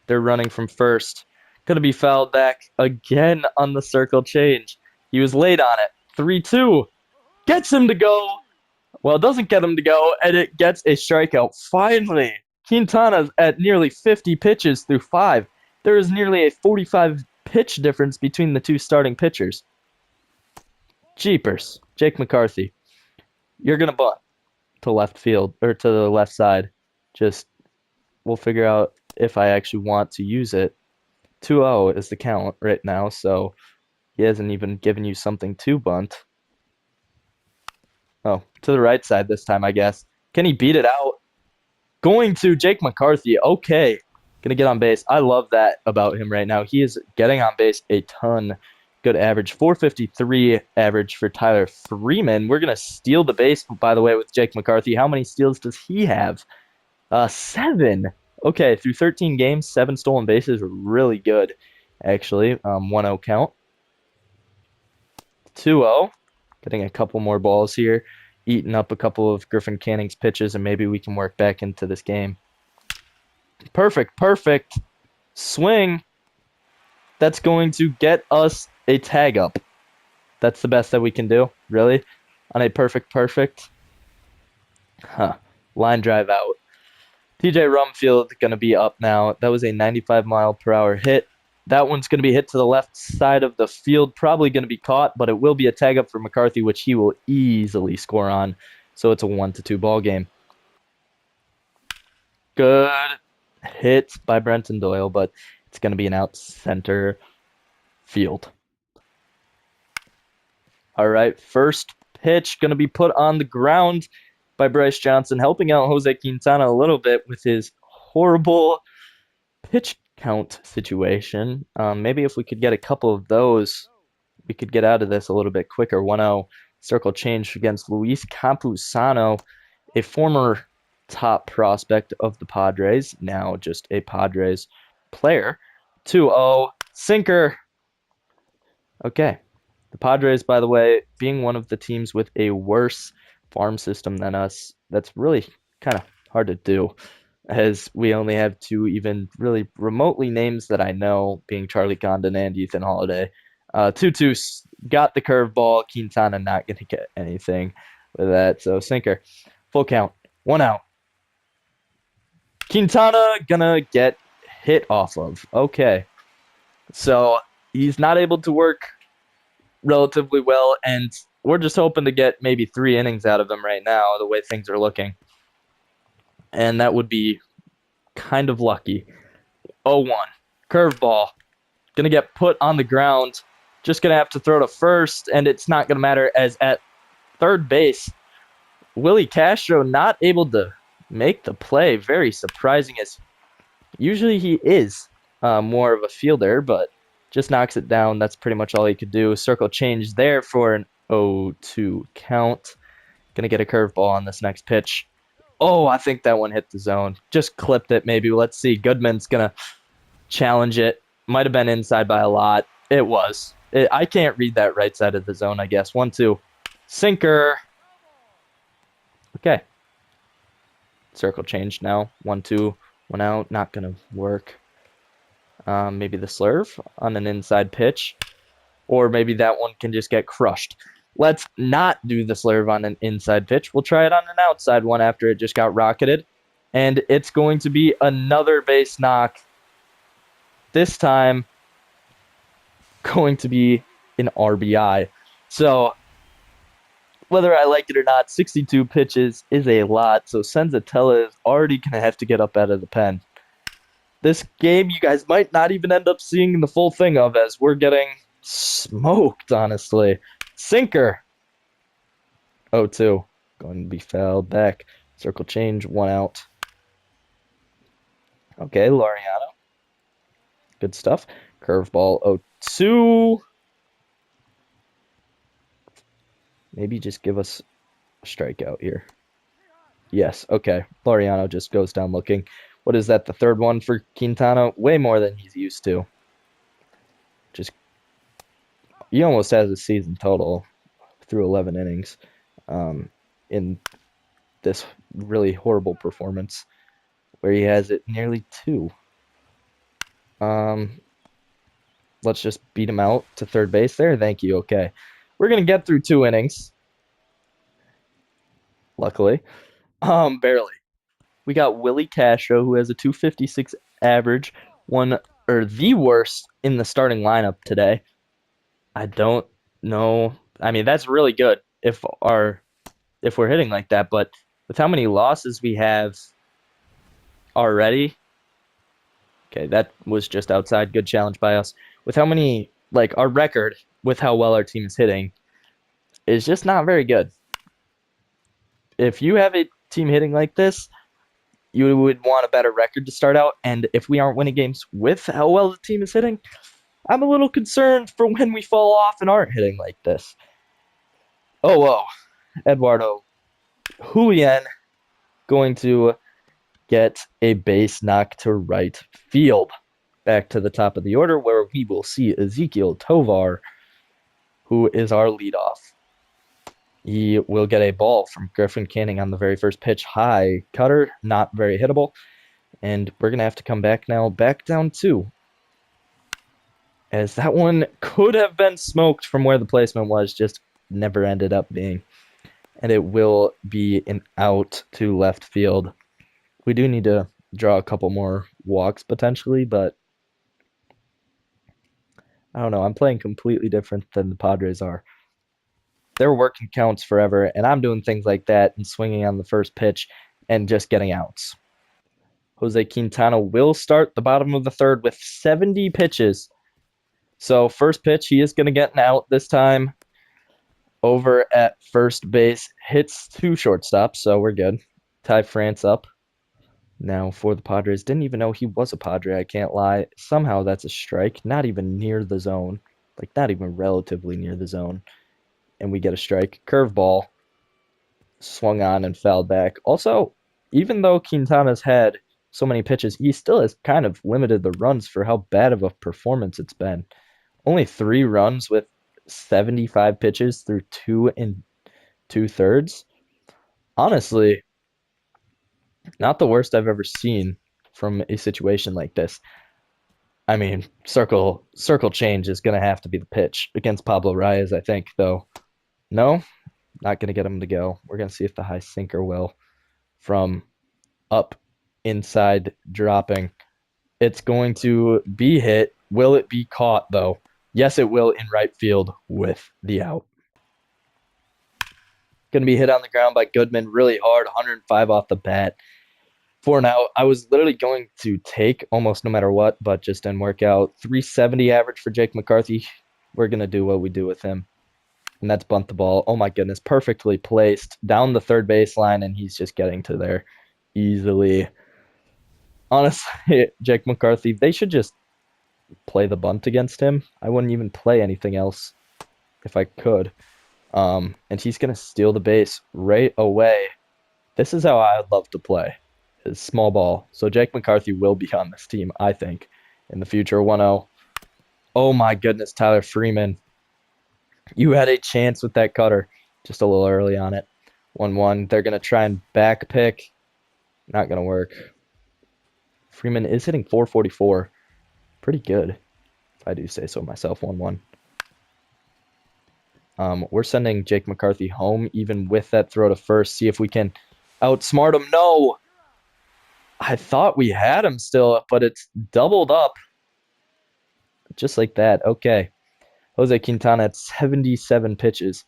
[SPEAKER 1] They're running from first. Going to be fouled back again on the circle change. He was late on it. 3-2. Gets him to go. Well, it doesn't get him to go, and it gets a strikeout. Finally, Quintana's at nearly 50 pitches through 5. There is nearly a 45 pitch difference between the two starting pitchers. Jeepers. Jake McCarthy, you're going to bunt to left field, or to the left side. Just, we'll figure out if I actually want to use it. 2-0 is the count right now, so he hasn't even given you something to bunt. Oh, to the right side this time, I guess. Can he beat it out? Going to Jake McCarthy. Okay. Going to get on base. I love that about him right now. He is getting on base a ton. Good average. 453 average for Tyler Freeman. We're going to steal the base, by the way, with Jake McCarthy. How many steals does he have? 7. Okay, through 13 games, 7 stolen bases. Really good, actually. 1-0 count. 2-0. Getting a couple more balls here. Eating up a couple of Griffin Canning's pitches, and maybe we can work back into this game. Perfect. Swing. That's going to get us a tag up. That's the best that we can do, really, on a perfect. Line drive out. TJ Rumfield going to be up now. That was a 95-mile-per-hour hit. That one's going to be hit to the left side of the field. Probably going to be caught, but it will be a tag up for McCarthy, which he will easily score on. So it's a 1-2 ball game. Good hit by Brenton Doyle, but it's going to be an out center field. All right, first pitch going to be put on the ground by Bryce Johnson, helping out Jose Quintana a little bit with his horrible pitch count situation. Maybe if we could get a couple of those, we could get out of this a little bit quicker. 1-0 circle change against Luis Campusano, a former top prospect of the Padres, now just a Padres player. 2-0 sinker. Okay. The Padres, by the way, being one of the teams with a worse farm system than us, that's really kind of hard to do, as we only have 2 even really remotely names that I know, being Charlie Condon and Ethan Holiday. 2-2 got the curveball. Quintana not going to get anything with that. So sinker. Full count. 1 out. Quintana going to get hit off of. Okay. So He's not able to work relatively well, and we're just hoping to get maybe 3 innings out of him right now, the way things are looking. And that would be kind of lucky. 0-1. Curveball. Going to get put on the ground. Just going to have to throw to first, and it's not going to matter as at third base, Willie Castro not able to make the play. Very surprising, as usually he is more of a fielder, but just knocks it down. That's pretty much all he could do. Circle change there for an 0-2 count. Going to get a curveball on this next pitch. Oh, I think that one hit the zone. Just clipped it, maybe. Let's see. Goodman's going to challenge it. Might have been inside by a lot. It was. I can't read that right side of the zone, I guess. 1-2. Sinker. Okay. Circle change now. 1-2. 1 out. Not going to work. Maybe the slurve on an inside pitch. Or maybe that one can just get crushed. Let's not do the slurve on an inside pitch. We'll try it on an outside one after it just got rocketed. And it's going to be another base knock. This time, going to be an RBI. So, whether I like it or not, 62 pitches is a lot. So, Senzatella is already going to have to get up out of the pen. This game, you guys might not even end up seeing the full thing of, as we're getting smoked, honestly. Sinker. 0-2. Going to be fouled back. Circle change. 1 out. Okay, Laureano. Good stuff. Curveball. 0-2. Maybe just give us a strikeout here. Yes, okay. Laureano just goes down looking. What is that, the third one for Quintana? Way more than he's used to. He almost has a season total through 11 innings in this really horrible performance, where he has it nearly 2. Let's just beat him out to third base there. Thank you. Okay. We're going to get through 2 innings. Luckily. Barely. We got Willie Castro, who has a 256 average, the worst in the starting lineup today. I don't know. I mean, that's really good if we're hitting like that, but with how many losses we have already. Okay, that was just outside. Good challenge by us. With how many, our record with how well our team is hitting is just not very good. If you have a team hitting like this, you would want a better record to start out. And if we aren't winning games with how well the team is hitting, I'm a little concerned for when we fall off and aren't hitting like this. Oh, Eduardo Julian going to get a base knock to right field. Back to the top of the order, where we will see Ezekiel Tovar, who is our leadoff. He will get a ball from Griffin Canning on the very first pitch. High cutter, not very hittable. And we're going to have to come back now, back down 2. As that one could have been smoked from where the placement was, just never ended up being. And it will be an out to left field. We do need to draw a couple more walks potentially, but I don't know. I'm playing completely different than the Padres are. They're working counts forever, and I'm doing things like that and swinging on the first pitch and just getting outs. Jose Quintana will start the bottom of the third with 70 pitches. So first pitch, he is going to get an out this time. Over at first base, hits 2 shortstops, so we're good. Ty France up. Now for the Padres, didn't even know he was a Padre, I can't lie. Somehow that's a strike, not even near the zone. Not even relatively near the zone. And we get a strike. Curveball. Swung on and fouled back. Also, even though Quintana's had so many pitches, he still has kind of limited the runs for how bad of a performance it's been. Only 3 runs with 75 pitches through 2 2/3. Honestly, not the worst I've ever seen from a situation like this. I mean, circle change is going to have to be the pitch against Pablo Reyes, I think, though. No, not going to get him to go. We're going to see if the high sinker will. From up, inside, dropping. It's going to be hit. Will it be caught, though? Yes, it will in right field with the out. Going to be hit on the ground by Goodman really hard, 105 off the bat. For an out, I was literally going to take almost no matter what, but just didn't work out. 370 average for Jake McCarthy. We're going to do what we do with him. And that's bunt the ball. Oh my goodness, perfectly placed down the third baseline, and he's just getting to there easily. Honestly, Jake McCarthy, they should just play the bunt against him. I wouldn't even play anything else if I could. And he's going to steal the base right away. This is how I would love to play, is small ball. So Jake McCarthy will be on this team, I think, in the future. 1-0. Oh my goodness, Tyler Freeman. You had a chance with that cutter, just a little early on it. 1-1. They're going to try and back pick. Not going to work. Freeman is hitting 444. Pretty good, if I do say so myself. 1-1. We're sending Jake McCarthy home, even with that throw to first. See if we can outsmart him. No! I thought we had him still, but it's doubled up. Just like that. Okay. Jose Quintana at 77 pitches.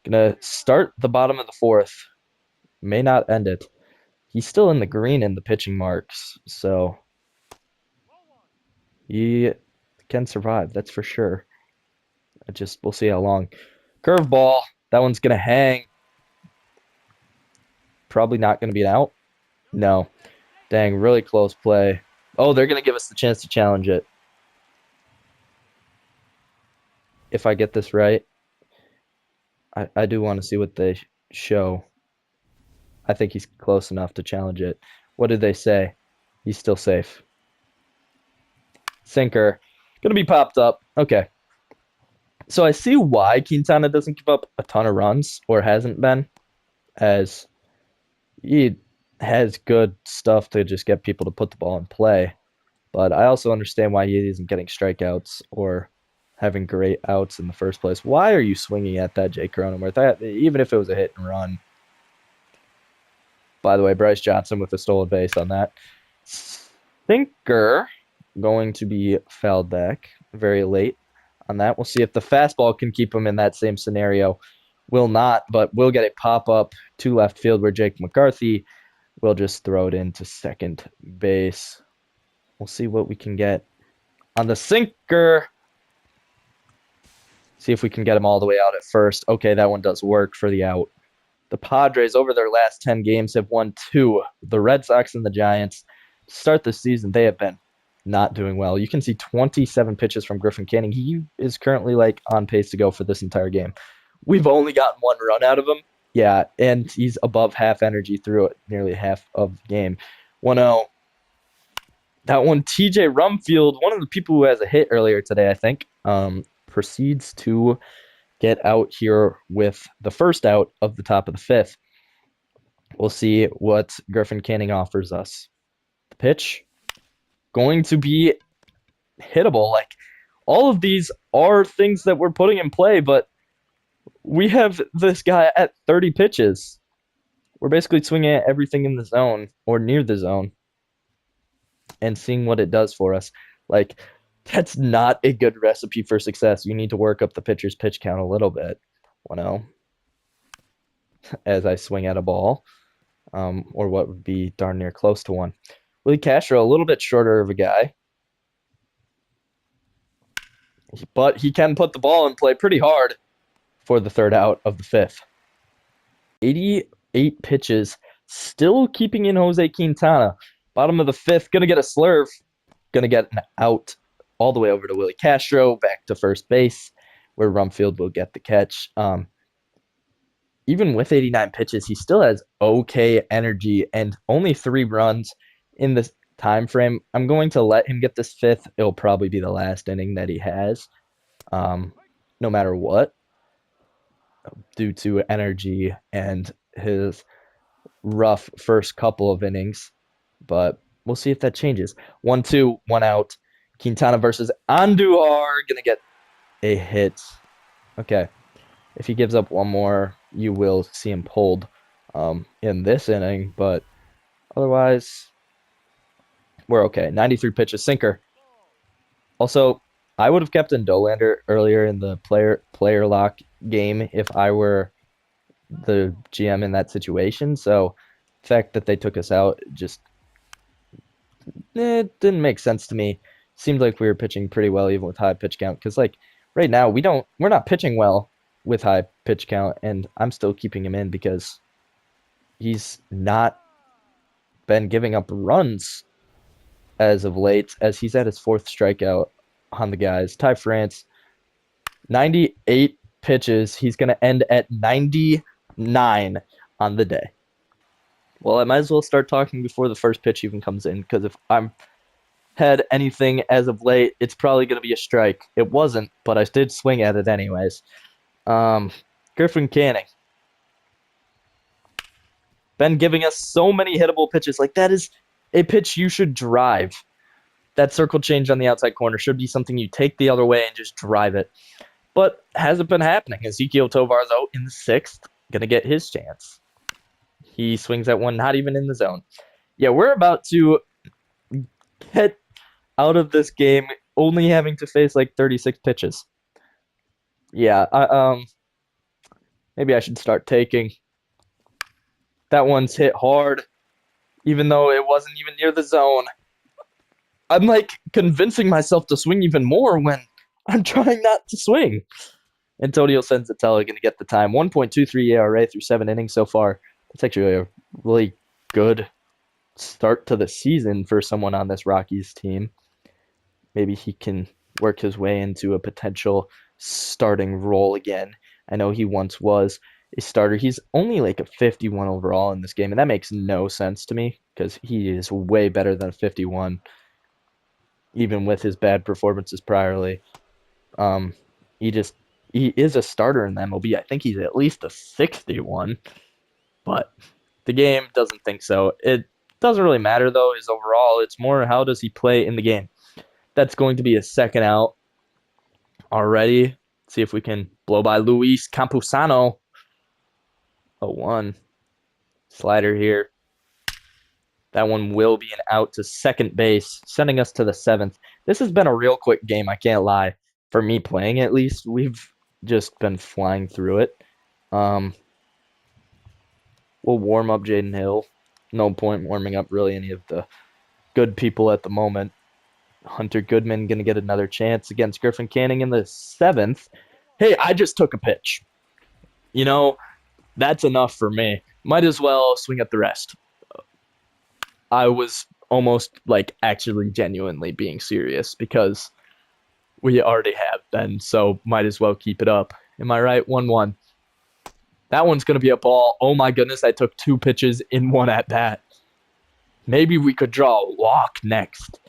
[SPEAKER 1] Gonna start the bottom of the fourth. May not end it. He's still in the green in the pitching marks, so he can survive, that's for sure. We'll see how long. Curveball. That one's gonna hang. Probably not gonna be an out. No. Dang, really close play. Oh, they're gonna give us the chance to challenge it. If I get this right, I do want to see what they show. I think he's close enough to challenge it. What did they say? He's still safe. Sinker. Gonna be popped up. Okay. So I see why Quintana doesn't give up a ton of runs, or hasn't been, as he has good stuff to just get people to put the ball in play. But I also understand why he isn't getting strikeouts or having great outs in the first place. Why are you swinging at that, Jake Cronenworth? Even if it was a hit and run. By the way, Bryce Johnson with a stolen base on that. Sinker going to be fouled back very late on that. We'll see if the fastball can keep him in that same scenario. Will not, but we'll get a pop-up to left field where Jake McCarthy will just throw it into second base. We'll see what we can get on the sinker. See if we can get him all the way out at first. Okay, that one does work for the out. The Padres, over their last 10 games, have won 2. The Red Sox and the Giants. To start the season, they have been not doing well. You can see 27 pitches from Griffin Canning. He is currently on pace to go for this entire game. We've only gotten 1 run out of him. Yeah, and he's above half energy through it, nearly half of the game. 1-0. That one, TJ Rumfield, one of the people who has a hit earlier today, I think, proceeds to get out here with the first out of the top of the 5th. We'll see what Griffin Canning offers us. The pitch, going to be hittable. All of these are things that we're putting in play, but we have this guy at 30 pitches. We're basically swinging at everything in the zone or near the zone and seeing what it does for us. That's not a good recipe for success. You need to work up the pitcher's pitch count a little bit. 1-0. As I swing at a ball, or what would be darn near close to 1. Willie Castro, a little bit shorter of a guy, but he can put the ball in play pretty hard for the third out of the 5th. 88 pitches, still keeping in Jose Quintana. Bottom of the 5th, going to get a slurve, going to get an out all the way over to Willie Castro, back to first base, where Rumfield will get the catch. Even with 89 pitches, he still has okay energy and only 3 runs in this time frame. I'm going to let him get this 5th. It'll probably be the last inning that he has, no matter what, due to energy and his rough first couple of innings. But we'll see if that changes. 1-2, 1 out. Quintana versus Andujar. Gonna get a hit. Okay. If he gives up 1 more, you will see him pulled in this inning. But otherwise, we're okay. 93 pitches, sinker. Also, I would have kept in Dolander earlier in the player lock game if I were the GM in that situation. So the fact that they took us out just it didn't make sense to me. Seemed like we were pitching pretty well even with high pitch count. Because like right now we're not pitching well with high pitch count, and I'm still keeping him in because he's not been giving up runs as of late, as he's at his fourth strikeout on the guys. Ty France, 98 pitches. He's going to end at 99 on the day. Well, I might as well start talking before the first pitch even comes in, because if I'm had anything as of late, it's probably going to be a strike. It wasn't, but I did swing at it anyways. Griffin Canning. Been giving us so many hittable pitches. Like, that is a pitch you should drive. That circle change on the outside corner should be something you take the other way and just drive it. But hasn't been happening. Ezekiel Tovar, though, in the sixth, going to get his chance. He swings at one, not even in the zone. Yeah, we're about to get out of this game only having to face like 36 pitches. Yeah, maybe I should start taking. That one's hit hard, even though it wasn't even near the zone. I'm like convincing myself to swing even more when I'm trying not to swing. Antonio Senzatella going to get the time. 1.23 ERA through 7 innings so far. That's actually a really good start to the season for someone on this Rockies team. Maybe he can work his way into a potential starting role again. I know he once was a starter. He's only like a 51 overall in this game, and that makes no sense to me because he is way better than a 51, even with his bad performances priorly. He is a starter in the MLB. I think he's at least a 61, but the game doesn't think so. It doesn't really matter, though, is overall. It's more how does he play in the game. That's going to be a second out already. See if we can blow by Luis Campusano. 0-1. Slider here. That one will be an out to second base, sending us to the seventh. This has been a real quick game, I can't lie. For me playing, at least, we've just been flying through it. We'll warm up Jaden Hill. No point warming up really any of the good people at the moment. Hunter Goodman going to get another chance against Griffin Canning in the seventh. Hey, I just took a pitch. You know, that's enough for me. Might as well swing at the rest. I was almost like actually genuinely being serious because we already have been, so might as well keep it up. Am I right? 1-1. That one's going to be a ball. Oh my goodness, I took 2 pitches in one at bat. Maybe we could draw a walk next.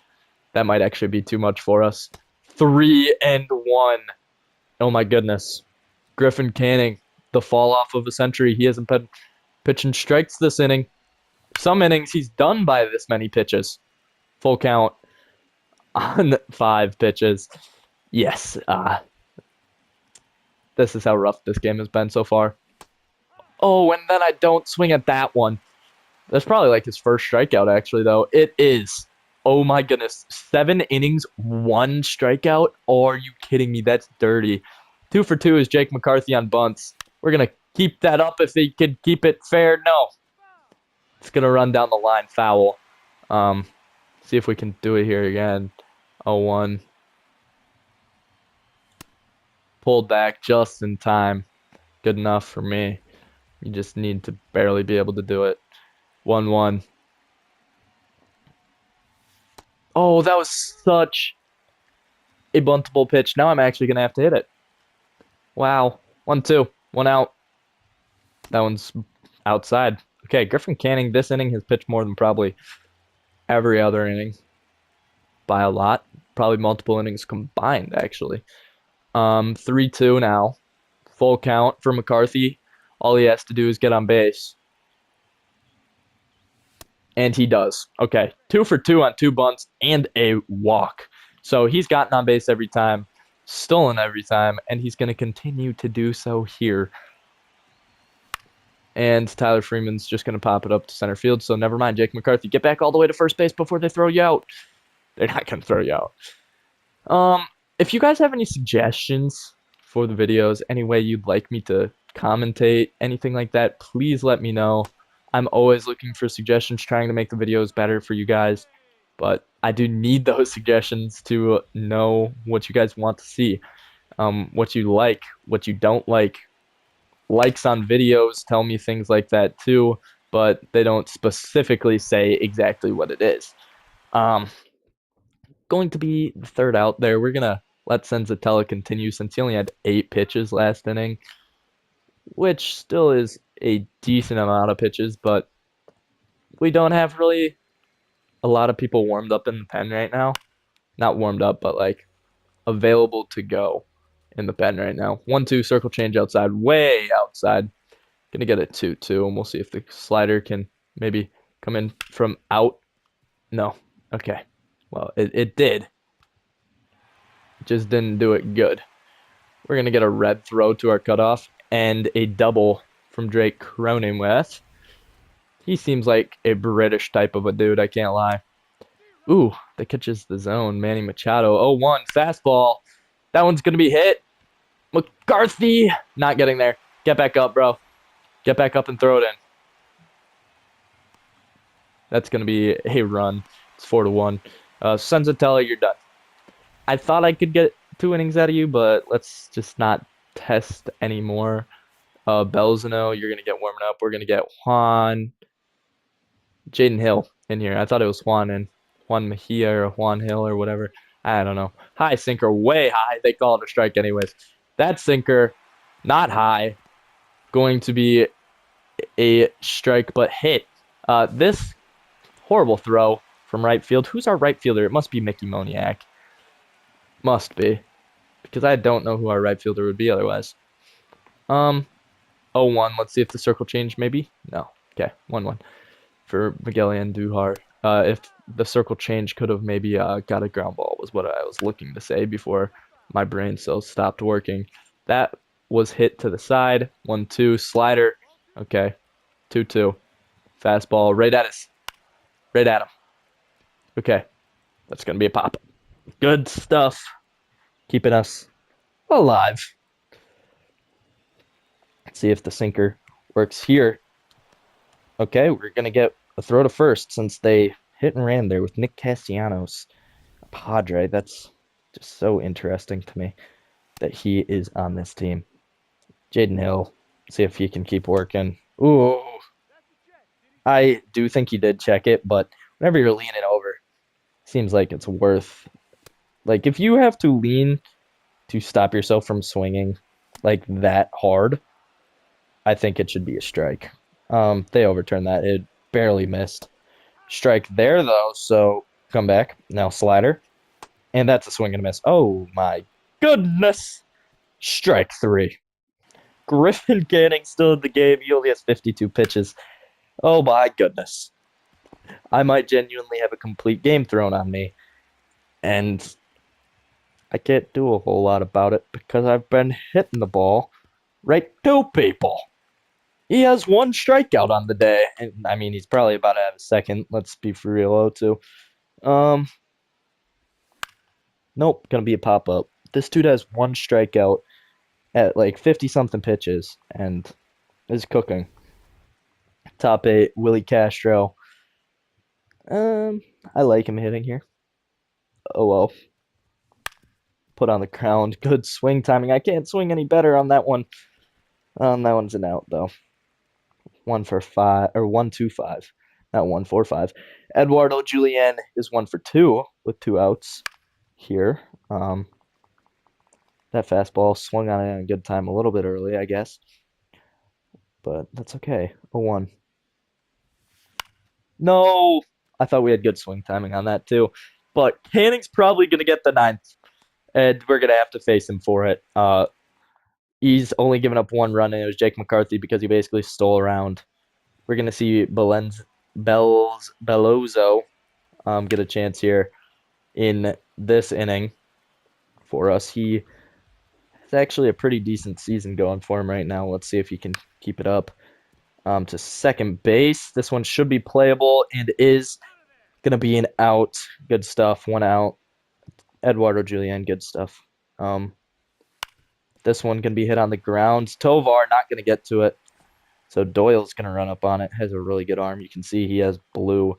[SPEAKER 1] That might actually be too much for us. 3-1. Oh my goodness. Griffin Canning, the fall off of a century. He hasn't been pitching strikes this inning. Some innings he's done by this many pitches. Full count on 5 pitches. Yes. This is how rough this game has been so far. Oh, and then I don't swing at that one. That's probably like his first strikeout, actually, though. It is. Oh my goodness. 7 innings, 1 strikeout? Oh, are you kidding me? That's dirty. 2 for 2 is Jake McCarthy on bunts. We're going to keep that up if he could keep it fair. No. It's going to run down the line foul. See if we can do it here again. 0-1. Pulled back just in time. Good enough for me. You just need to barely be able to do it. 1-1. Oh, that was such a buntable pitch. Now I'm actually going to have to hit it. Wow. 1-2. 1 out. That one's outside. Okay, Griffin Canning this inning has pitched more than probably every other inning. By a lot. Probably multiple innings combined, actually. 3-2 now. Full count for McCarthy. All he has to do is get on base. And he does. Okay, 2 for 2 on 2 bunts and a walk. So he's gotten on base every time, stolen every time, and he's going to continue to do so here. And Tyler Freeman's just going to pop it up to center field, so never mind. Jake McCarthy, get back all the way to first base before they throw you out. They're not going to throw you out. If you guys have any suggestions for the videos, any way you'd like me to commentate, anything like that, please let me know. I'm always looking for suggestions, trying to make the videos better for you guys. But I do need those suggestions to know what you guys want to see, what you like, what you don't like. Likes on videos tell me things like that too, but they don't specifically say exactly what it is. Um, Going to be the third out there. We're gonna let Senzatella continue since he only had 8 pitches last inning, which still is a decent amount of pitches, but we don't have really a lot of people warmed up in the pen right now. Not warmed up, but like available to go in the pen right now. 1-2 circle change outside, way outside. Gonna get a 2-2, and we'll see if the slider can maybe come in from out. No. Okay. Well, it did. Just didn't do it good. We're going to get a red throw to our cutoff and a double from Drake Cronenworth. He seems like a British type of a dude, I can't lie. Ooh, that catches the zone. Manny Machado, 0-1, fastball. That one's going to be hit. McCarthy, not getting there. Get back up, bro. Get back up and throw it in. That's going to be a run. It's 4-1. Senzatella, you're done. I thought I could get 2 innings out of you, but let's just not test anymore. Belzano, you're going to get warming up. We're going to get Jaden Hill in here. I thought it was Juan Mejia or Juan Hill or whatever. I don't know. High sinker, way high. They call it a strike anyways. That sinker, not high. Going to be a strike, but hit. This horrible throw from right field. Who's our right fielder? It must be Mickey Moniak. Must be. Because I don't know who our right fielder would be otherwise. 0-1. Let's see if the circle changed, maybe. No. Okay, 1-1 for Miguel Andujar. If the circle change could have maybe got a ground ball was what I was looking to say before my brain cells stopped working. That was hit to the side. 1-2 slider. Okay, 2-2 fastball right at us. Right at him. Okay, that's gonna be a pop. Good stuff. Keeping us alive. Let's see if the sinker works here. Okay, we're going to get a throw to first since they hit and ran there with Nick Castellanos, a Padre. That's just so interesting to me that he is on this team. Jaden Hill, see if he can keep working. Ooh. I do think he did check it, but whenever you're leaning over, seems like it's worth. Like, if you have to lean to stop yourself from swinging like that hard, I think it should be a strike. They overturned that. It barely missed. Strike there, though, so come back. Now slider. And that's a swing and a miss. Oh, my goodness. Strike 3. Griffin Canning still in the game. He only has 52 pitches. Oh, my goodness. I might genuinely have a complete game thrown on me. And I can't do a whole lot about it because I've been hitting the ball right to people. He has 1 strikeout on the day. And I mean, he's probably about to have a second. Let's be for real, 0-2. Nope, gonna be a pop-up. This dude has 1 strikeout at like 50-something pitches and is cooking. Top 8, Willie Castro. I like him hitting here. Oh well. Put on the ground. Good swing timing. I can't swing any better on that one. That one's an out though. 1-for-5 or 1-2-5, not 1-4-5. Eduardo Julian is 1-for-2 with 2 outs here. That fastball swung on it in a good time a little bit early, I guess, but that's okay. 0-1. No, I thought we had good swing timing on that too, but Canning's probably gonna get the 9th, and we're gonna have to face him for it. He's only given up 1 run, and it was Jake McCarthy because he basically stole around. We're going to see Bellozo get a chance here in this inning for us. He has actually a pretty decent season going for him right now. Let's see if he can keep it up. To second base. This one should be playable and is going to be an out. Good stuff. 1 out. Eduardo Julian, good stuff. Um, this one can be hit on the ground. Tovar not going to get to it. So Doyle's going to run up on it. Has a really good arm. You can see he has blue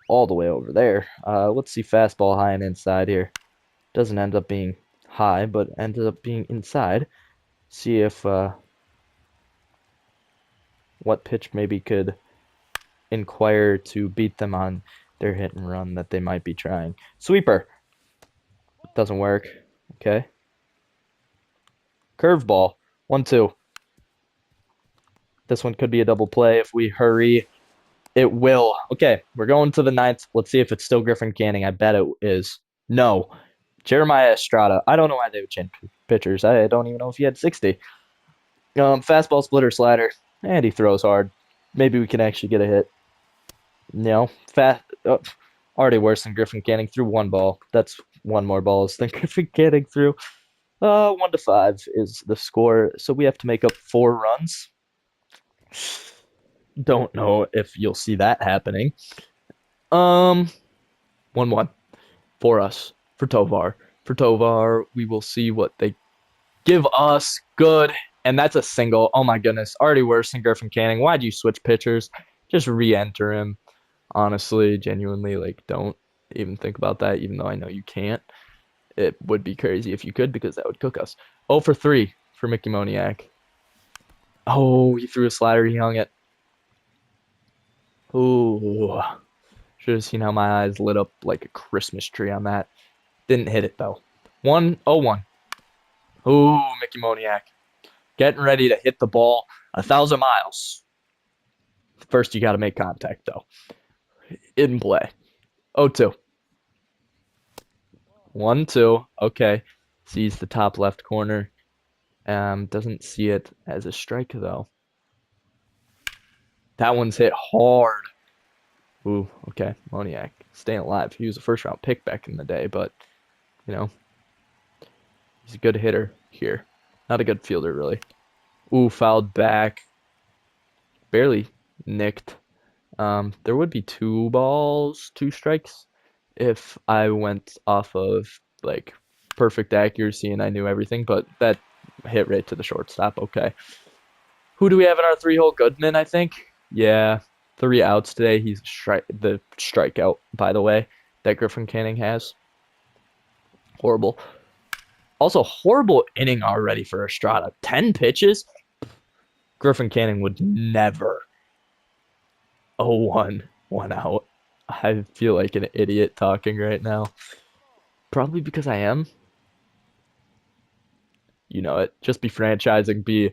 [SPEAKER 1] all the way over there. Let's see fastball high and inside here. Doesn't end up being high, but ended up being inside. See if what pitch maybe could inquire to beat them on their hit and run that they might be trying. Sweeper. Doesn't work. Okay. Curveball. 1-2. This one could be a double play if we hurry. It will. Okay, we're going to the ninth. Let's see if it's still Griffin Canning. I bet it is. No. Jeremiah Estrada. I don't know why they would change pitchers. I don't even know if he had 60. Fastball, splitter, slider, and he throws hard. Maybe we can actually get a hit. No, already worse than Griffin Canning. Threw one ball. That's one more balls than Griffin Canning threw. 1-5 is the score. So we have to make up 4 runs. Don't know if you'll see that happening. 1-1 for us, for Tovar. For Tovar, we will see what they give us. Good. And that's a single. Oh my goodness. Already worse than Griffin Canning. Why'd you switch pitchers? Just re-enter him. Honestly, genuinely, like, don't even think about that, even though I know you can't. It would be crazy if you could, because that would cook us. 0 for 3 for Mickey Moniak. Oh, he threw a slider. He hung it. Ooh. Should have seen how my eyes lit up like a Christmas tree on that. Didn't hit it, though. 1-0-1. Ooh, Mickey Moniak. Getting ready to hit the ball 1,000 miles. First, you got to make contact, though. In play. 0-2. 1-2. Okay. Sees the top left corner. Doesn't see it as a strike, though. That one's hit hard. Ooh, okay. Moniak staying alive. He was a first round pick back in the day, but, you know, he's a good hitter here. Not a good fielder, really. Ooh, fouled back. Barely nicked. There would be 2 balls, 2 strikes if I went off of, like, perfect accuracy and I knew everything, but that hit right to the shortstop. Okay. Who do we have in our 3-hole? Goodman, I think. Yeah, 3 outs today. He's the strikeout, by the way, that Griffin Canning has. Horrible. Also, horrible inning already for Estrada. 10 pitches. Griffin Canning would never. 0-1, 1 out. I feel like an idiot talking right now. Probably because I am. You know it. Just be franchising, be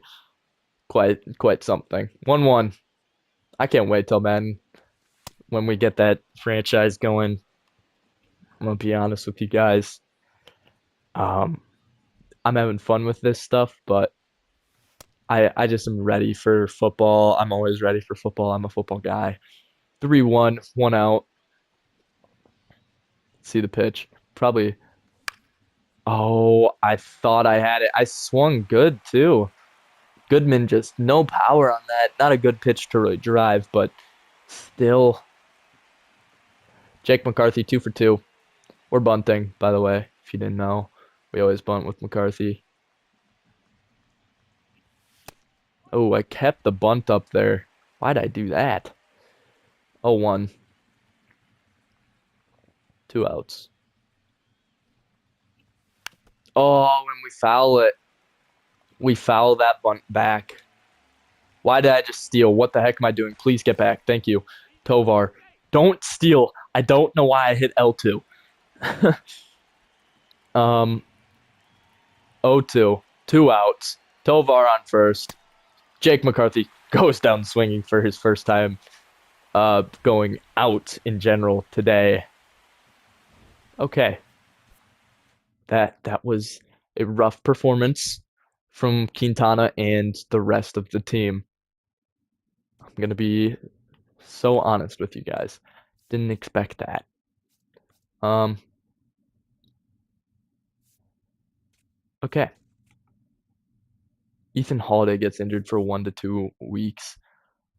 [SPEAKER 1] quite something. 1-1. I can't wait till then when we get that franchise going. I'm gonna be honest with you guys. Um, I'm having fun with this stuff, but I just am ready for football. I'm always ready for football. I'm a football guy. 3-1, 1 out. See the pitch. Probably. Oh, I thought I had it. I swung good too. Goodman just no power on that. Not a good pitch to really drive, but still. Jake McCarthy 2 for 2. We're bunting, by the way, if you didn't know. We always bunt with McCarthy. Oh, I kept the bunt up there. Why'd I do that? 0-1. 2 outs. Oh, when we foul it, we foul that bunt back. Why did I just steal? What the heck am I doing? Please get back. Thank you. Tovar. Don't steal. I don't know why I hit L2. 0-2. 2 outs. Tovar on first. Jake McCarthy goes down swinging for his first time going out in general today. Okay. That was a rough performance from Quintana and the rest of the team. I'm going to be so honest with you guys. Didn't expect that. Okay. Ethan Holiday gets injured for 1 to 2 weeks.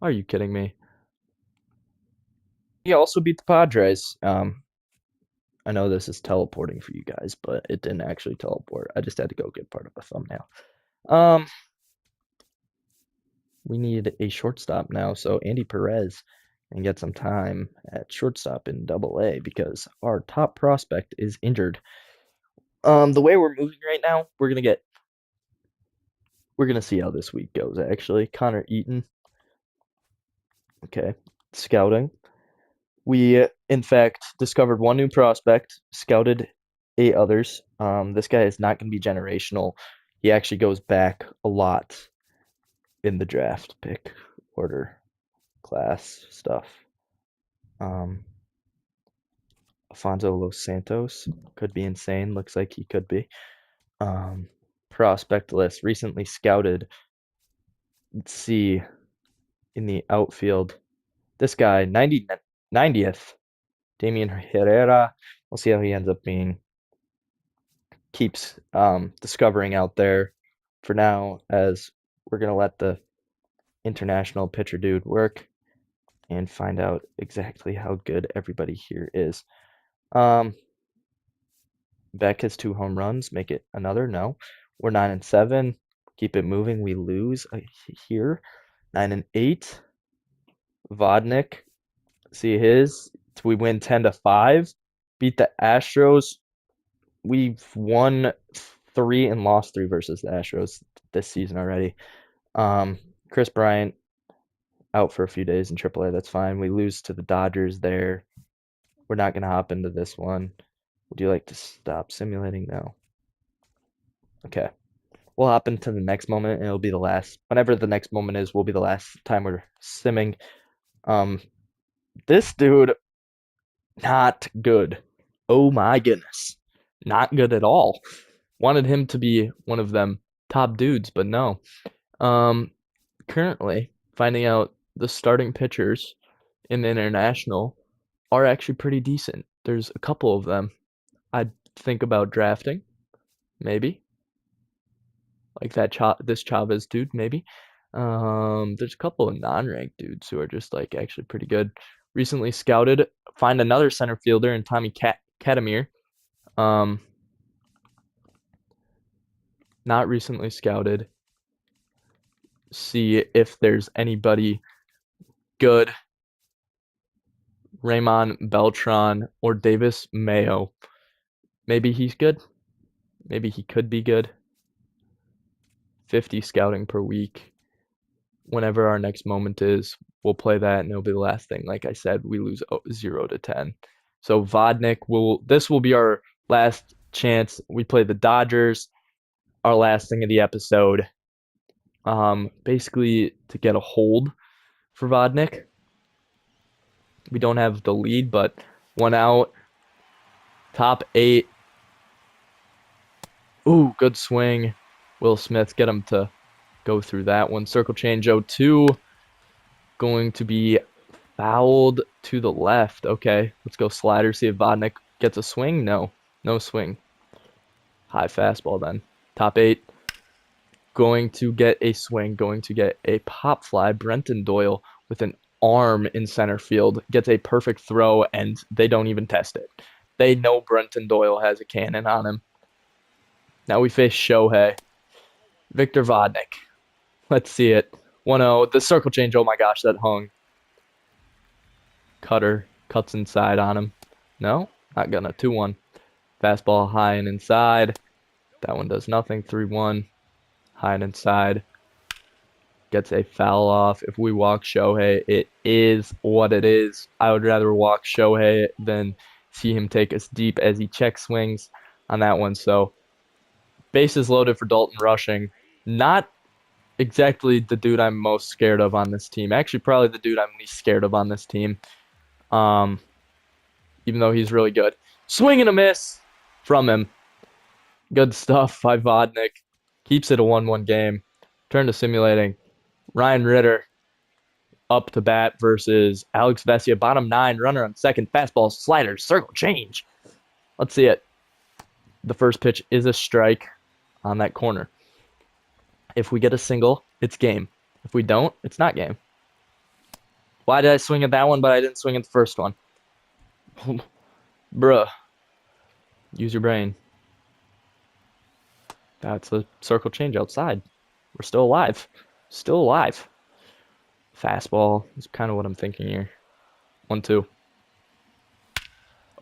[SPEAKER 1] Are you kidding me? He also beat the Padres. I know this is teleporting for you guys, but it didn't actually teleport. I just had to go get part of a thumbnail. Um, we need a shortstop now, so Andy Perez can get some time at shortstop in Double A because our top prospect is injured. The way we're moving right now, we're gonna see how this week goes. Actually, Connor Eaton, okay, scouting. We, in fact, discovered one new prospect, scouted 8 others. This guy is not going to be generational. He actually goes back a lot in the draft pick order class stuff. Um, Afonso Los Santos could be insane. Looks like he could be. Um, Prospect list recently scouted. Let's see in the outfield. This guy, 90th, Damian Herrera. We'll see how he ends up being. Keeps discovering out there for now, as we're going to let the international pitcher dude work and find out exactly how good everybody here is. Beck has 2 home runs. Make it another. No. We're 9-7. Keep it moving. We lose here. 9-8. Vodnik. See his. We win 10-5. Beat the Astros. We've won 3 and lost 3 versus the Astros this season already. Chris Bryant out for a few days in AAA. That's fine. We lose to the Dodgers there. We're not going to hop into this one. Would you like to stop simulating? No. Okay. We'll hop into the next moment, and it'll be the last. Whenever the next moment is, will be the last time we're simming. This dude, not good. Oh my goodness. Not good at all. Wanted him to be one of them top dudes, but no. Currently, finding out the starting pitchers in the international are actually pretty decent. There's a couple of them I'd think about drafting, maybe. Like this Chavez dude, maybe. There's a couple of non-ranked dudes who are just like actually pretty good. Recently scouted, find another center fielder in Tommy Katamir. Not recently scouted. See if there's anybody good. Raymond Beltran or Davis Mayo. Maybe he's good. Maybe he could be good. 50 scouting per week. Whenever our next moment is, we'll play that and it'll be the last thing. Like I said, we lose 0-10. So Vodnik this will be our last chance. We play the Dodgers, our last thing of the episode. Basically to get a hold for Vodnik. We don't have the lead, but 1 out. Top 8. Ooh, good swing. Will Smith, get him to go through that one. Circle change 0-2. Going to be fouled to the left. Okay, let's go slider. See if Vodnik gets a swing. No swing. High fastball then. Top 8. Going to get a swing. Going to get a pop fly. Brenton Doyle with an arm in center field gets a perfect throw, and they don't even test it. They know Brenton Doyle has a cannon on him. Now we face Shohei. Victor Vodnik. Let's see it. 1-0. The circle change. Oh my gosh, that hung. Cutter cuts inside on him. No, not gonna. 2-1. Fastball high and inside. That one does nothing. 3-1. High and inside. Gets a foul off. If we walk Shohei, it is what it is. I would rather walk Shohei than see him take us deep as he check swings on that one. So, bases loaded for Dalton Rushing. Not exactly the dude I'm most scared of on this team. Actually, probably the dude I'm least scared of on this team. Even though he's really good. Swing and a miss from him. Good stuff by Vodnik. Keeps it a 1-1 game. Turn to simulating. Ryan Ritter up to bat versus Alex Vesia. Bottom 9, runner on second. Fastball, slider, circle change. Let's see it. The first pitch is a strike on that corner. If we get a single, it's game. If we don't, it's not game. Why did I swing at that one, but I didn't swing at the first one? Bruh. Use your brain. That's a circle change outside. We're still alive. Still alive. Fastball is kind of what I'm thinking here. 1-2.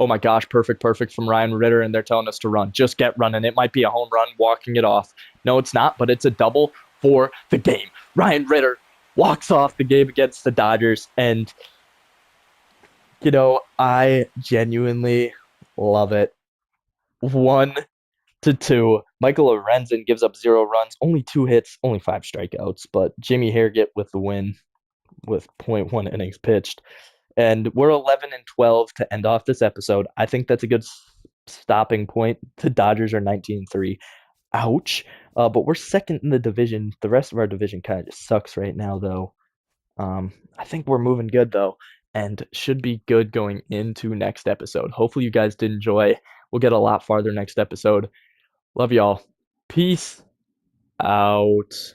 [SPEAKER 1] Oh my gosh, perfect from Ryan Ritter, and they're telling us to run. Just get running. It might be a home run, walking it off. No, it's not, but it's a double for the game. Ryan Ritter walks off the game against the Dodgers, and I genuinely love it. 1-2. Michael Lorenzen gives up 0 runs, only 2 hits, only 5 strikeouts, but Jimmy Harriet with the win with point 0.1 innings pitched. And we're 11-12 to end off this episode. I think that's a good stopping point. The Dodgers are 19-3. Ouch. But we're second in the division. The rest of our division kind of just sucks right now, though. I think we're moving good, though, and should be good going into next episode. Hopefully, you guys did enjoy. We'll get a lot farther next episode. Love y'all. Peace out.